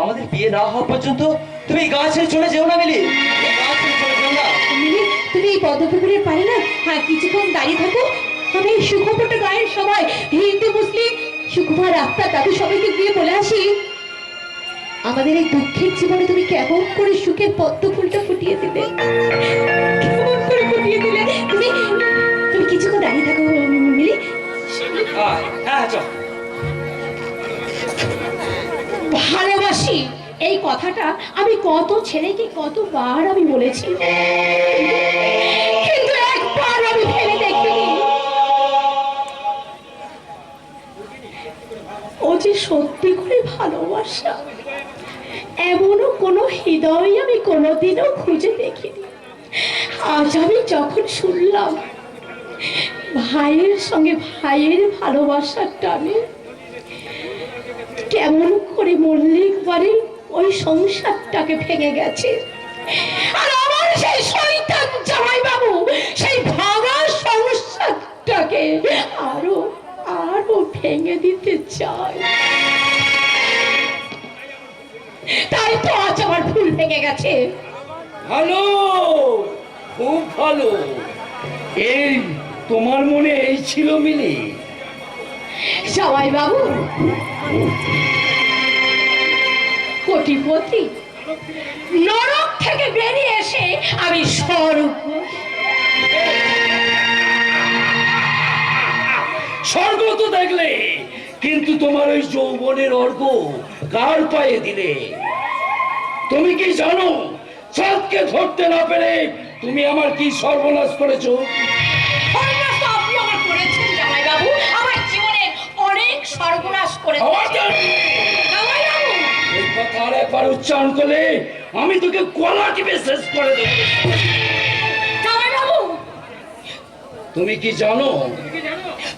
Speaker 6: আমাদের বিয়ে না হওয়া পর্যন্ত তুমি এই গাছ ছেড়ে চলে যেও না মিলি, এই গাছ ছেড়ে চলে যেও না।
Speaker 3: মিলি, তুমি এই পদ্মপুকুরের পারে না কিছুক্ষণ দাঁড়িয়ে থাকো। আমি এই সুখবরটা গায়ের সবাই, হিন্দু মুসলিম, সুকুমার আত্মা, তাদের সবাইকে গিয়ে বলে আসি, আমাদের এই দুঃখের জীবনে তুমি কেমন করে সুখের পদ্ম ফুলটা ফুটিয়ে দিলে, কেমন করে ফুটিয়ে দিলে। তুমি তুমি কিছুক্ষণ দাঁড়িয়ে থাকো মিলি।
Speaker 6: হ্যাঁ হ্যাঁ, চল।
Speaker 5: ভালোবাসি এই কথাটা আমি কত ছেলেকে কতবার আমি বলেছি, কিন্তু একবার আমি ভেবে দেখিনি ও যে সত্যি করে ভালোবাসা। এমনও কোনো হৃদয় আমি কোনোদিনও খুঁজে দেখিনি। আজ আমি যখন শুনলাম ভাইয়ের সঙ্গে ভাইয়ের ভালোবাসার টানে কেমন
Speaker 3: করে মল্লিক বাড়ির ওই সংসারটাকে ভেঙে গেছে। আর আমার সেই শয়তান জামাইবাবু সেই ভাঙা সংসারটাকে আরো আরো ভেঙে দিতে চায়। তাই তো আজ আমার ভুল ভেঙে গেছে।
Speaker 2: ভালো, খুব ভালো। এই তোমার মনে এই ছিল মিলি?
Speaker 3: জামাইবাবু কোটিপতি, নরক থেকে বেরিয়ে এসে আমি স্বর্গ।
Speaker 2: স্বর্গ তো দেখলে, কিন্তু তোমার ওই যৌবনের অর্ঘ কার পায়ে দিলে? তুমি কি জানো চাঁদকে ধরতে না পেরে তুমি আমার কি সর্বনাশ করেছো?
Speaker 3: সর্বনাশ তো আপনি আমার করেছেন জামাইবাবু, আমার জীবনে অনেক সর্বনাশ করেছেন। জামাইবাবু,
Speaker 2: এই কথা আর একবার উচ্চারণ করলে আমি তোকে গলা টিপে শেষ করে দেবো।
Speaker 3: জামাইবাবু,
Speaker 2: তুমি কি জানো?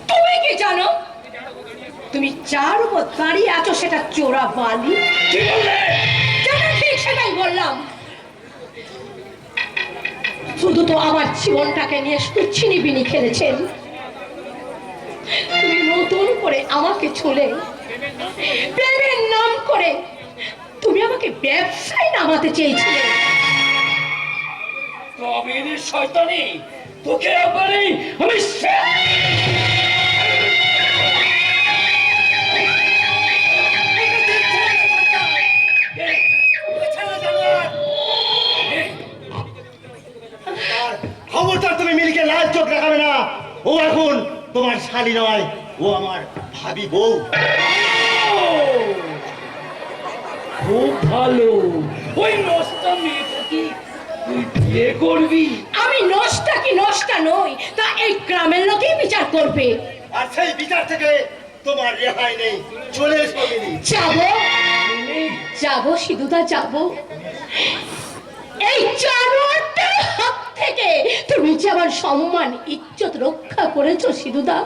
Speaker 3: তুমি কি জানো? তুমি যার উপর দাঁড়িয়ে আছো সেটা চোরা বালি।
Speaker 2: কি বললে?
Speaker 3: যেটা ঠিক সেটাই বললাম। শুধু তো আমার জীবনটাকে নিয়ে শুধু ছিনিবিনি খেলেছেন। তুমি নতুন করে আমাকে ছুলে প্রেমের নাম করে তুমি আমাকে ব্যবসায় নামাতে চেয়েছিলে।
Speaker 2: কামিনী শয়তানি, তোকে একবারে আমি
Speaker 1: খবরদার তুমি মিলিকে লাল চোখ দেখাবে না। ও এখন তোমার শালী নয়, ও আমার ভাবি বউ।
Speaker 2: খুব ভালো। ওই নষ্টা মেয়েটা কি তুই বিয়ে করবি?
Speaker 3: আমি নষ্টা কি নষ্টা নই তা এই গ্রামের লোকেই বিচার করবে।
Speaker 1: আর সেই বিচার থেকে তোমার রেহাই নেই। চলে এসো মিলি।
Speaker 3: যাবো যাবো সিধুদা, যাবো। এই জানোয়ারটার হাত থেকে তুমি যে আমার সম্মান ইজ্জত রক্ষা করেছো সিধুদা।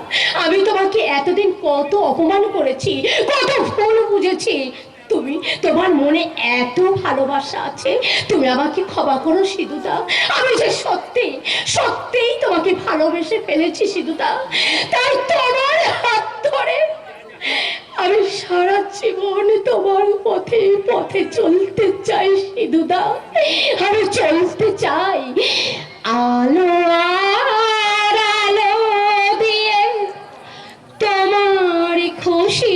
Speaker 3: আমি তোমাকে এতদিন কত অপমান করেছি, কত ভুল বুঝেছি। তুমি, তোমার মনে এত ভালোবাসা আছে, তুমি আমাকে ক্ষমা করো সিধুদা। আমি যে সত্যি সত্যিই তোমাকে ভালোবেসে ফেলেছি সিধুদা। তাই তোমার হাত ধরে আমি সারা জীবন তোমার পথে পথে চলতে চাই সিধুদা। আমি চলতে চাই আলো আর আলো দিয়ে তোমার খুশি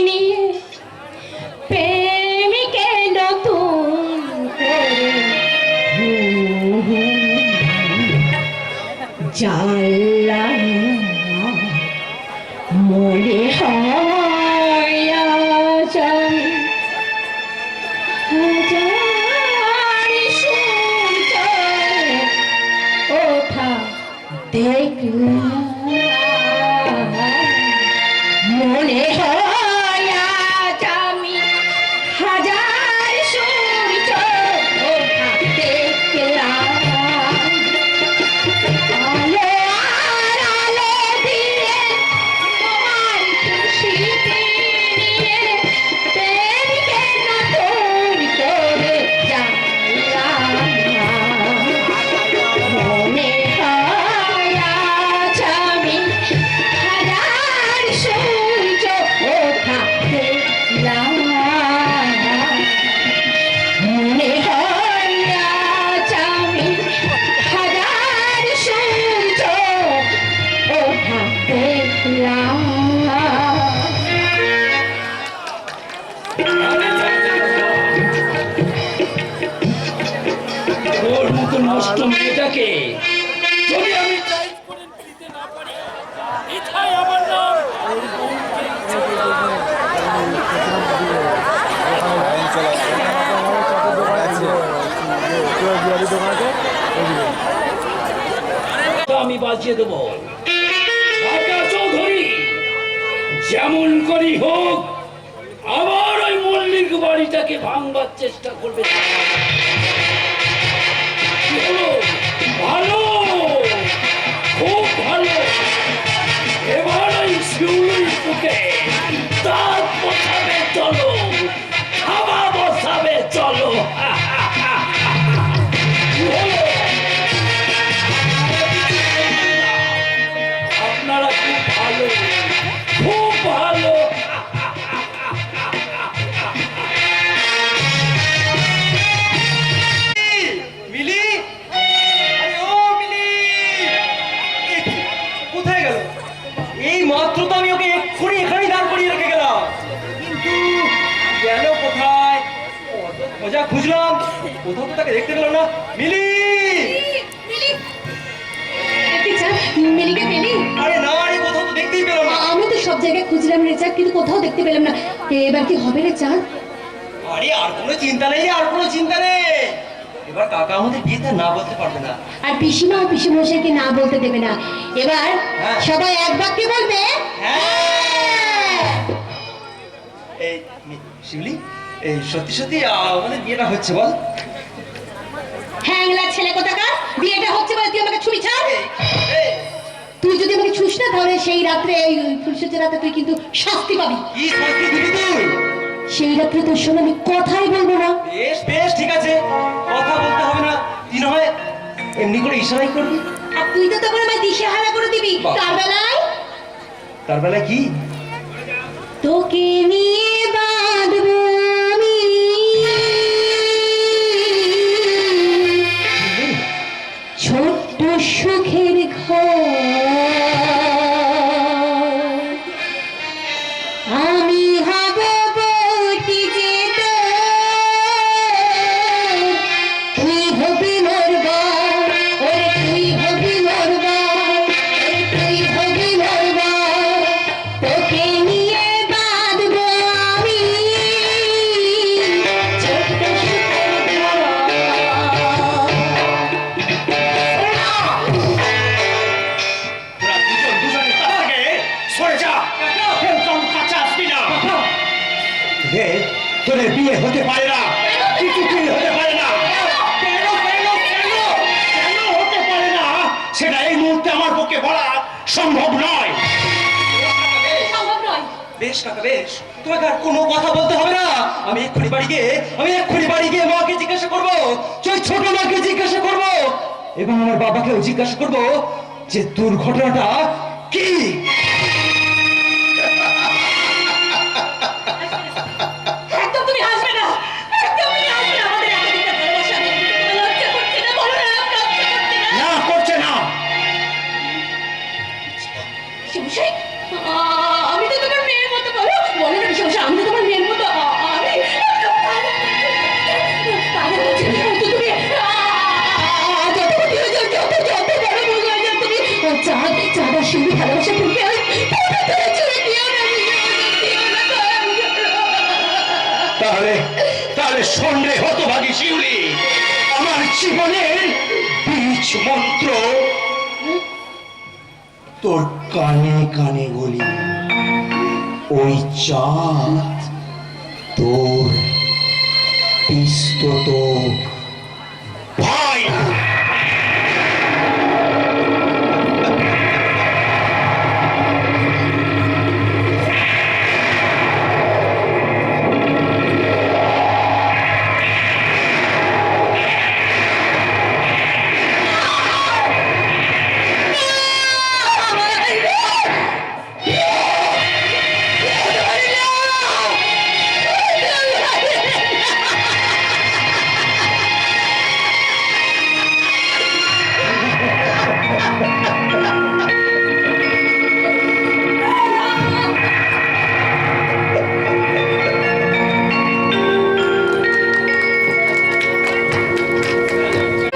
Speaker 3: নিয়ে প্রেমিকে নতুন করে জানলা মনে হয় আজ আমি হাজার সূর্যের ওঠা দেখলাম। মনে হয় আজ আমি হাজার সূর্য ওঠা দেখলাম। আলো আর আলো দিয়ে তোমার খুশিতে নিয়ে প্রেমকে নতুন করে জানলাম। মনে হয় আজ আমি হাজার সূর্য ওঠা দেখলাম। মনে হয় আজ আমি হাজার সূর্য ওঠা দেখলাম।
Speaker 2: তোর মতো নষ্ট মেয়েটাকে যদি আমি আমি বাঁচিয়ে দেবো। ঢাকা চৌধুরী যেমন করি হোক আবার ওই মল্লিক বাড়িটাকে ভাঙবার চেষ্টা করবে। কি হলো? ভালো, খুব ভালো। এবার ওই শিউলির বুকে দাঁত বসাবে তো।
Speaker 6: বাঁচাবে চলো। আপনারা খুব ভালো, খুব ভালো।
Speaker 7: মিলি, আরে ও মিলি, এ কি? কোথায় গেল? এই মাত্র তো আমি ওকে এক্ষুনি এখানেই দাঁড় করিয়ে রেখে গেলাম, কিন্তু গেল কোথায়? কত খোঁজা খুঁজলাম, কোথাও তো তাকে দেখতে পেলাম না। মিলি,
Speaker 3: মিলি কি চান? মিলিকে পেলি?
Speaker 7: আরে না রে, কোথাও তো দেখতেই পেলাম না।
Speaker 3: আমি তো সব জায়গায় খুঁজলাম রে চাঁদ, কিন্তু কোথাও দেখতে পেলাম না। এবার কি হবে রে চাঁদ?
Speaker 7: আরে আর কোনো চিন্তা নেই, আর কোনো চিন্তা নেই। এবার কাকা আমাদের বিয়েতে না বলতে পারবে না।
Speaker 3: আর পিসিমা ও পিসিমশাইকে না বলতে দেবে না। এবার
Speaker 7: হ্যাঁ।
Speaker 3: সবাই এক বাক্যে বলবে
Speaker 7: হ্যাঁ। এই শিবলি, এই সত্যি সত্যি আমাদের বিয়েটা হচ্ছে বল?
Speaker 3: হ্যাংলা ছেলে কোথাকার, বিয়েটা হচ্ছে বলে তুই আমাকে ছুরি ছাড়।
Speaker 7: এই,
Speaker 3: তুই যদি আমাকে ছুস না তাহলে সেই রাত্রে, এই ফুলসজ্জার রাতে তুই কিন্তু শাস্তি পাবি।
Speaker 7: কি শাস্তি দিবি তুই?
Speaker 3: সেই রাত্রে তোর সঙ্গে আমি কথাই বলবো না।
Speaker 7: বেশ বেশ, ঠিক আছে, কথা বলতে হবে না। তুই না হয় এমনি করে ইশারাই করবি।
Speaker 3: আর তুই তো তখন আমায় দিশেহারা করে দিবি।
Speaker 7: বাহ।
Speaker 3: তার বেলায়
Speaker 7: তার বেলায় কি?
Speaker 3: তোকে নিয়ে বাঁধবো আমি ছোট্ট সুখের ঘর। আমি হব বটি যে তোর, তুই হবি মোর বর। ওরে তুই হবি মোর বর, ওরে তুই হবি মোর বর। তোকে নিয়ে বাঁধবো আমি ছোট্ট সুখের ঘর।
Speaker 6: তোরা দুজনে তাকে সরে যা, একদম কাছে আসবি না। তোদের বিয়ে হতে পারে না, কিছুতেই হতে পারে না। কেন কেন কেন কেন হতে পারে না সেটা এই মুহূর্তে আমার পক্ষে বলা সম্ভব নয়।
Speaker 3: সম্ভব নয়।
Speaker 7: বেশ কাকা বেশ, তোমাকে আর কোনো কথা বলতে হবে না। আমি এক্ষুনি বাড়ি গিয়ে মাকে জিজ্ঞাসা করবো, ছোট মাকে জিজ্ঞাসা করবো, এবং আমার বাবাকেও জিজ্ঞাসা করবো যে দুর্ঘটনাটা কি।
Speaker 3: একদম তুমি হাসবে না, একদম তুমি হাসবে না। আমাদের এতদিনের ভালোবাসা নিয়ে তোমার লজ্জা করছে না? বলো না, লজ্জা করছে না?
Speaker 6: না, করছে না।
Speaker 3: শিবশাই, আমি তো তোমার মেয়ের মতো। বলো বলো না শিবশাই, আমি তো তোমার মেয়ের মতো। আমি পাগল হচ্ছি। তো তুমি যত বড় হয়ে যাও, যত বড় ভুল হয়ে যাও তুমি, চাঁদ চাঁদ আর শিবলি ভালোবাসা করবে। চলে দিও না, দিও না।
Speaker 6: তাহলে তাহলে শোন রে হতভাগী শিউলি, আমার জীবনের বীজ মন্ত্র তোর কানে কানে বলি। ওই চাঁদ তোর পিস্তত ভাই।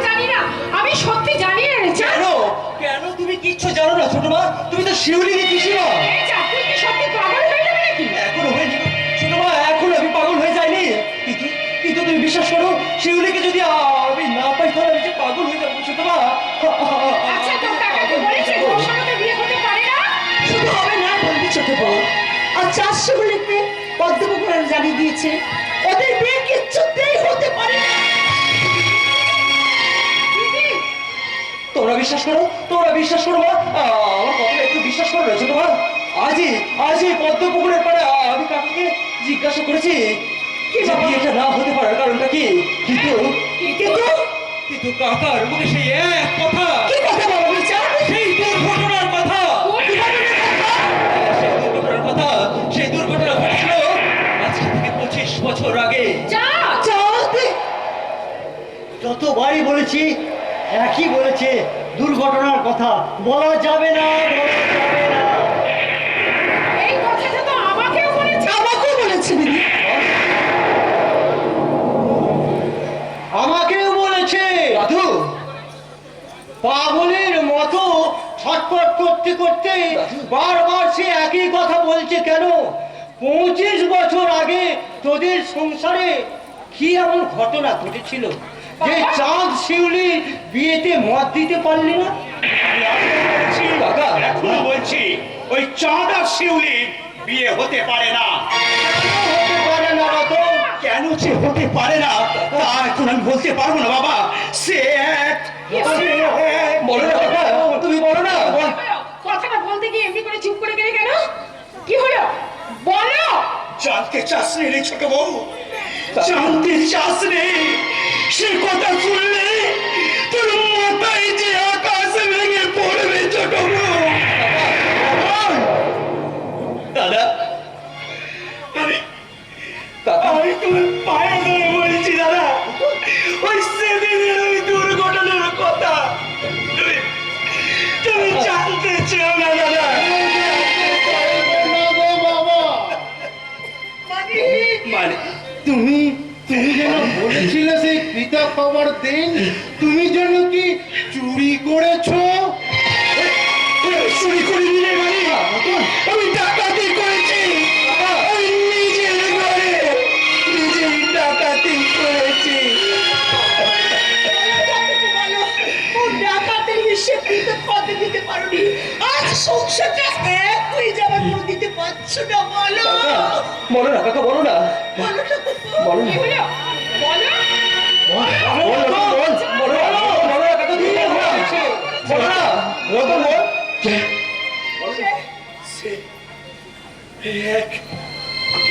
Speaker 3: জানি না, আমি সত্যি জানি না রে চাঁদ।
Speaker 7: কেন কেন তুমি কিচ্ছু জানো না ছোট মা? তুমি তো শিউলির পিসিমা।
Speaker 3: এই চাঁদ, তুই কি সত্যি পাগল হয়ে যাবে নাকি?
Speaker 7: এখনো হয়নি ছোট মা, এখন আমি পাগল হয়ে যাইনি। কিন্তু কিন্তু তুমি বিশ্বাস করো, শিউলিকে যদি আমি না পাই তাহলে আমি যে পাগল হয়ে যাবো ছোট মা।
Speaker 3: আচ্ছা, তোর কাকাকে বলেছিস ওর সঙ্গে তো বিয়ে হতে পারে না?
Speaker 5: শুধু হবে না বলবি ছোট বউ। আর চাষ সেগুলিতে পদ্মপুকুরের জানিয়ে দিয়েছে ওদের বিয়ে কিচ্ছুতেই হতে পারে না।
Speaker 7: তোমরা বিশ্বাস করো মা, আমার কথা একটু বিশ্বাস করো ছোট মা। আজই পদ্মপুকুরের পরে আমি কাকাকে জিজ্ঞাসা করেছি
Speaker 5: কি
Speaker 6: যে
Speaker 5: বাবা?
Speaker 6: বিয়েটা না হতে পারার কারণটা কি? কিন্তু
Speaker 5: কিন্তু
Speaker 6: কিন্তু কাকার মুখে সেই এক কথা,
Speaker 5: কি কথা বাবা বিচার?
Speaker 6: সেই দুর্ঘটনার কথা, সেই দুর্ঘটনার কথা, সেই দুর্ঘটনা ঘটেছিল আজকে থেকে 25 বছর আগে।
Speaker 1: যতবারই বলেছি একই বলেছে, দুর্ঘটনার কথা বলা যাবে না, বলা যাবে না।
Speaker 5: এই কথাটা তো আমাকেও বলেছে দিদি।
Speaker 7: আমাকেও বলেছে।
Speaker 6: দাদু,
Speaker 7: পাগলের মতো ছটফট করতে করতে বারবার সে একই কথা বলছে কেন? 25 বছর আগে তোদের সংসারে কি এমন ঘটনা ঘটেছিল যে চাঁদ শিউলি বিয়েতে মত দিতে পারলি না?
Speaker 6: কাকা,
Speaker 2: এখনো বলছি ওই চাঁদ আর শিউলি বিয়ে হতে পারে না।
Speaker 7: হতে পারে না রতন।
Speaker 2: কেন যে হতে পারে না তা এখন আমি বলতে পারবো না বাবা। সে এক
Speaker 6: বলো না কাকা, তুমি বলো না।
Speaker 5: কথাটা বলতে গিয়ে এমনি করে চুপ করে গেলে কেন? কি হলো বলো?
Speaker 2: জানতে চাস নে রে ছোট বউ, জানতে চাস নে? সে কথা শুনলে তোর মাথায় যে আকাশ ভেঙে পড়বে ছোট বউ। দাদা, আমি তুমি পায়ে ধরে বলছি দাদা, ওই সেদিনের ওই দুর্ঘটনার কথা তুমি জানতে চাও না দাদা।
Speaker 4: না গো বাবা,
Speaker 2: মানে
Speaker 4: তুমি যেন বলেছিলে সেই পিতা খবর দিন, তুমি যেন কি চুরি করেছো?
Speaker 2: চুরি করে নিলে মানে আমি ডাকাতি করেছি, আমি নিজের ঘরে নিজেই ডাকাতি করেছি।
Speaker 5: ও ডাকাতের হিসেব দিতে কবে দিতে পারোনি? আজ সংসারটা এক হয়ে যাবে পুরো দিতে পারছো না বলো?
Speaker 6: কাকা, বলো না কাকা, বলো না।
Speaker 5: বলো তো
Speaker 6: বলো না।
Speaker 5: কি হলো? বলো
Speaker 6: বলো না কাকা, তুমি বলো না। বলো না, রতন বল।
Speaker 2: সে এক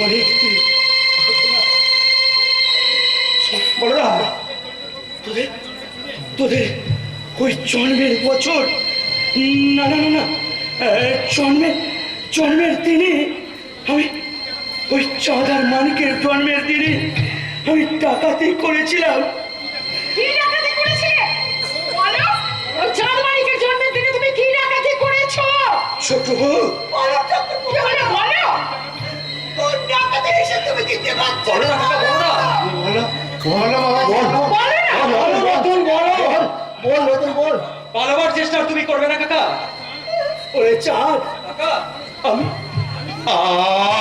Speaker 2: অনেক দিন
Speaker 6: বলো না।
Speaker 2: তোদের তোদের ওই জন্মের বছর, না না না না, জন্মের দিনে আমি ওই চাঁদার মানিকের জন্মের দিনে আমি ডাকাতি করেছিলাম।
Speaker 5: কি ডাকাতি করেছিলে? বলো ওই চাঁদ মানিকের জন্মের দিনে তুমি কি ডাকাতি করেছো?
Speaker 2: ছোট বউ,
Speaker 5: বলো ঠাকুরপো, কি হলো বলো? কোন ডাকাতের হিসেব তুমি দিতে পারছো
Speaker 6: বলো না কাকা, বলো না।
Speaker 4: বলো বলো বাবা, বলো।
Speaker 5: বলো না।
Speaker 6: বলো রতন, বলো।
Speaker 1: বল রতন বল।
Speaker 6: পালাবার চেষ্টা আর তুমি করবে না কাকা।
Speaker 2: ওরে চাঁদ,
Speaker 6: কাকা,
Speaker 2: আমি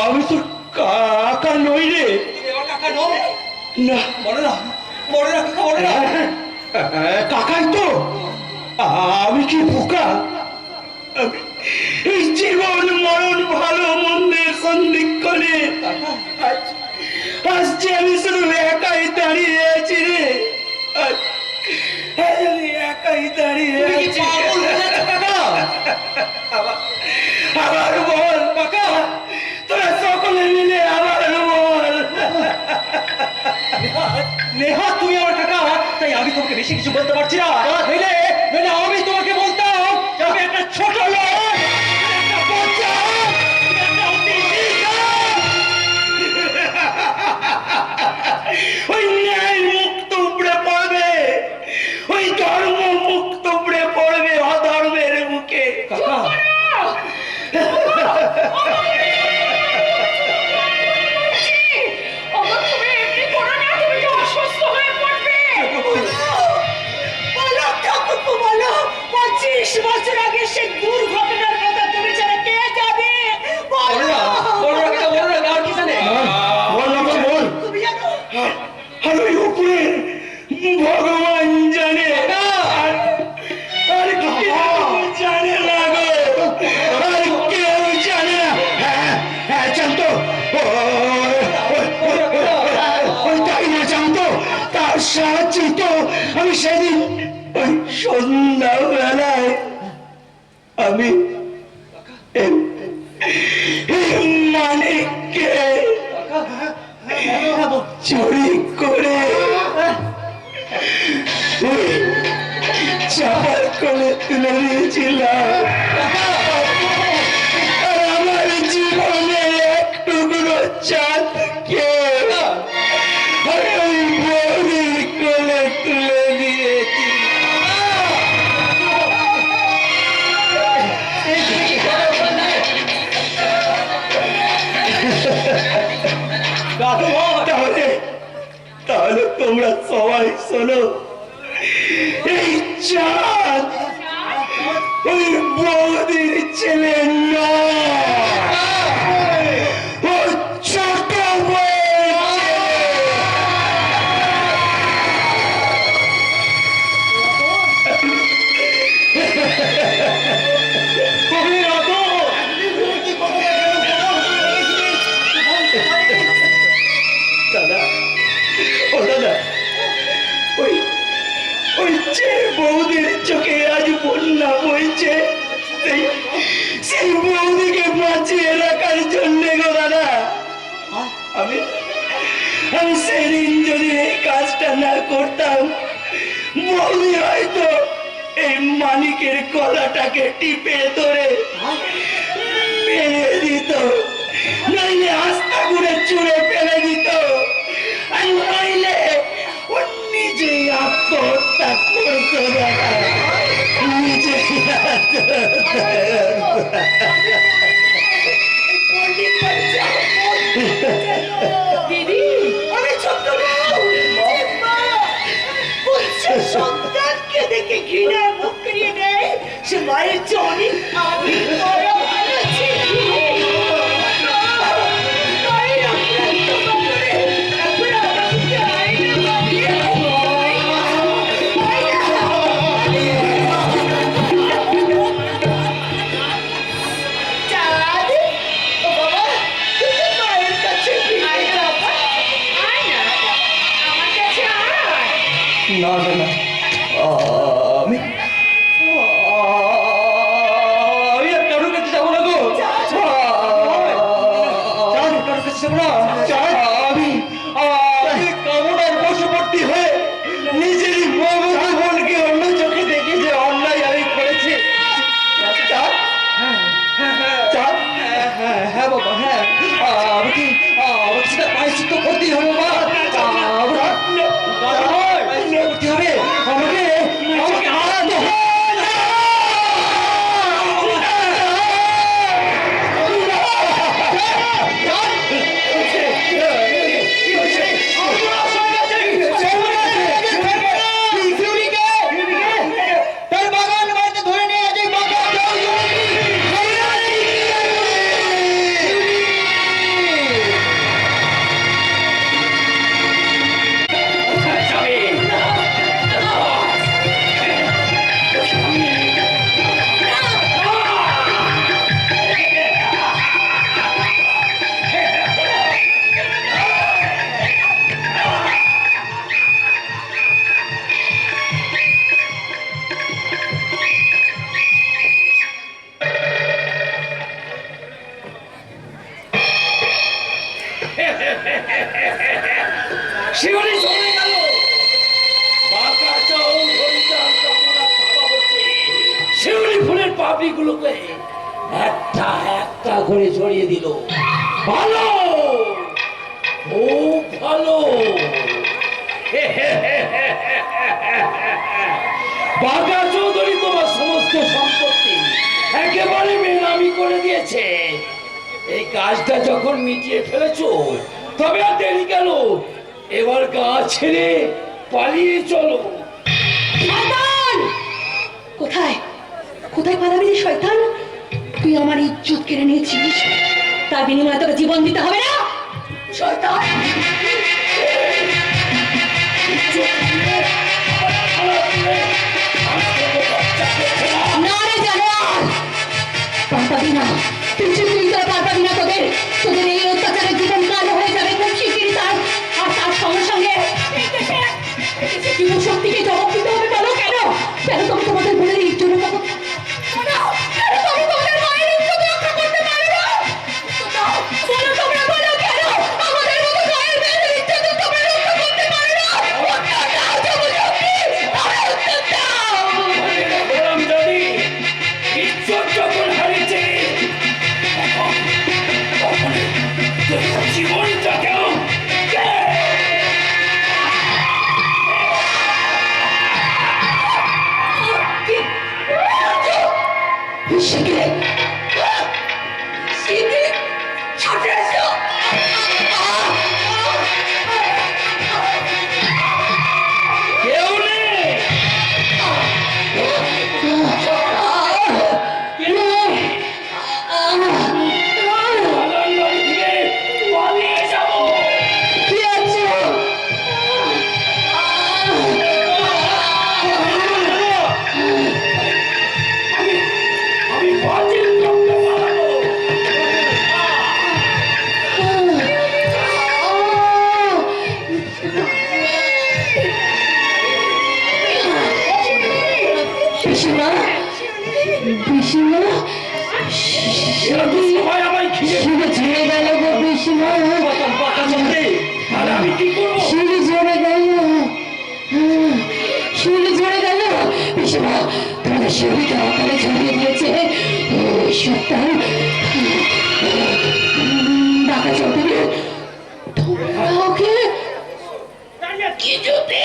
Speaker 2: আমি তোর কাকা নই রে।
Speaker 6: তুমি আমার কাকা নও।
Speaker 2: না,
Speaker 6: বলো না, বলো না কাকা, বলো না।
Speaker 2: কাকাই তো। আমি কি বোকা? আমি এই জীবন মরণ ভালো মন্দের সন্ধিক্ষণে আজ যে আমি শুধু একাই দাঁড়িয়ে আছি রে। আজ আমি একাই দাঁড়িয়ে
Speaker 6: তুমি কি
Speaker 2: আছি।
Speaker 6: পাগল হয়ে যাচ্ছ কাকা?
Speaker 2: আবার বল
Speaker 6: কাকা,
Speaker 2: তোরা সকলে মিলে আবার বল।
Speaker 6: নেহা তুমি আমার কাকা, তাই আমি তোমাকে বেশি কিছু বলতে পারছি না। নইলে নইলে আমি তোমাকে বলতাম যে আমি একটা ছোট লোক, একটা বোঝা, একটা অতিথিকা।
Speaker 2: ওই ন্যায় মুক্ত উপড়ে পড়বে, ওই ধর্ম মুক্ত উপড়ে পড়বে অধর্মের মুখে।
Speaker 6: কাকা,
Speaker 5: ওগো, তুমি এমনি করো না, তুমি তো অসুস্থ হয়ে পড়বে। বলো ঠাকুরপো, বলো 25 বছর আগে সেই দুর্ঘটনার কথা তুমি ছাড়া কে জানে?
Speaker 6: বলো না, বলো না কাকা, বলো না, আর কি জানে?
Speaker 1: বল রতন বল।
Speaker 5: তুমি জানো?
Speaker 2: আর ওই উপরে ভগবান জানে, আর আর কেউ জানে না গো, আর কেউ জানে না। হ্যাঁ হ্যাঁ, জানতো ওই তাই না, জানতো তার সাহায্যে তো আমি সেদিন ওই সন্ধ্যাবেলায় আমি মানিককে
Speaker 6: চুরি করে ওই চাপার কোলে তুলে নিয়েছিলাম। আর আমার জীবনে এক টুকরো চাঁদকে আমি ওই বৌদির কোলে তুলে নিয়েছি। তাহলে তাহলে তোমরা সবাই শোনো, এই চাঁদ ওই বৌদির ছেলে নয়, ও ছোট বউয়ের দাদা, ও দাদা, ওই ওই যে বৌদির চোখে আজ বন্যা বইছে, সেই বৌদিকে বাঁচিয়ে রাখার জন্য গো দাদা, আমি আমি সেদিন যদি এই কাজটা না করতাম, বৌদি হয়তো এই মানিকের গলাটাকে টিপে ধরে মেরে দিত, নইলে আস্তা করে চুড়ে ফেলে দিত, আর নইলে ও নিজেই আত্মহত্যা করতো দাদা, নিজেই আত্মহত্যা
Speaker 5: দিদি, আমি ছোট্ট বউ, মা বলছে সন্তানকে দেখে ঘৃণার মুখ ফিরিয়ে নেয়, সে মায়ের চেয়ে অনেক আমি বড় ভালো ছিল। মায়ের আক্রান্ত করে এখন আমাকে আইনে বাঁধিয়ে চাঁদ, ও বাবা, তুমি মায়ের কাছে ফিরে যাবা। আয় না, আমার কাছে আয়।
Speaker 6: না না না, আমি আমি আর কারোর কাছে যাবো না গো, আমি কারোর কাছে যাবো না, আমি কামনার বশবর্তী হয়ে নিজেরই মমতা বোনকে অন্য চোখে দেখে যে অন্যায় আমি করেছি। চাঁদ, চাঁদ, হ্যাঁ বাবা, হ্যাঁ, আমাকে সেটা প্রায়শ্চিত্ত করতেই হবে বাবা, করতে হবে, আমাকে
Speaker 2: শিউলি চলে গেল, বাঁকা চৌধুরী তার কামনা ভাবা হচ্ছে শিউলি ফুলের পাপড়িগুলোকে একটা একটা করে জড়িয়ে দিল। ভালো, খুব ভালো। বাঁকা চৌধুরী তোমার সমস্ত সম্পত্তি একেবারে বেনামি করে দিয়েছে। এই কাজটা যখন মিটিয়ে ফেলেছো, তবে আর দেরি কেন, এবার গা ছেড়ে পালিয়ে চলো।
Speaker 3: শয়তান! কোথায় কোথায় পালাবি রে শয়তান? তুই আমার ইজ্জত কেড়ে নিয়েছিস, তার বিনিময়ে তোকে জীবন দিতে হবে না শয়তান। না রে জানোয়ার, পার পাবি না, তুই তো পার পাবি না। তোদের তোদের এই অত্যাচারের জীবন কালো হয়ে যাবে খুব শিগগিরই। আর তার সঙ্গে সঙ্গে যুব শক্তিকে জবাব দিতে হবে। বলো কেন? কেন তুমি তোমাদের বোনের ইজ্জত রক্ষা করতে কেন তুমি তোমাদের মায়ের ইজ্জত রক্ষা করতে পারো না? বলো তোমরা, বলো কেন আমাদের মতো গায়ের মেয়ে পিসিমা পিসিমা
Speaker 2: সবাই আমায় ঘিরে
Speaker 3: শিরে ঝরে গেল গো পিসিমা
Speaker 2: কত বাঁকা চলে তাহলে আমি কি করবো?
Speaker 3: শিরে ঝরে গেল শিরে ঝরে গেল পিসিমা তোমাদের শিরিটা ওখানে ঝরিয়ে দিয়েছে ওই সপ্তাহ বাঁকা চৌধুরী তোমরা ওকে কিছুতে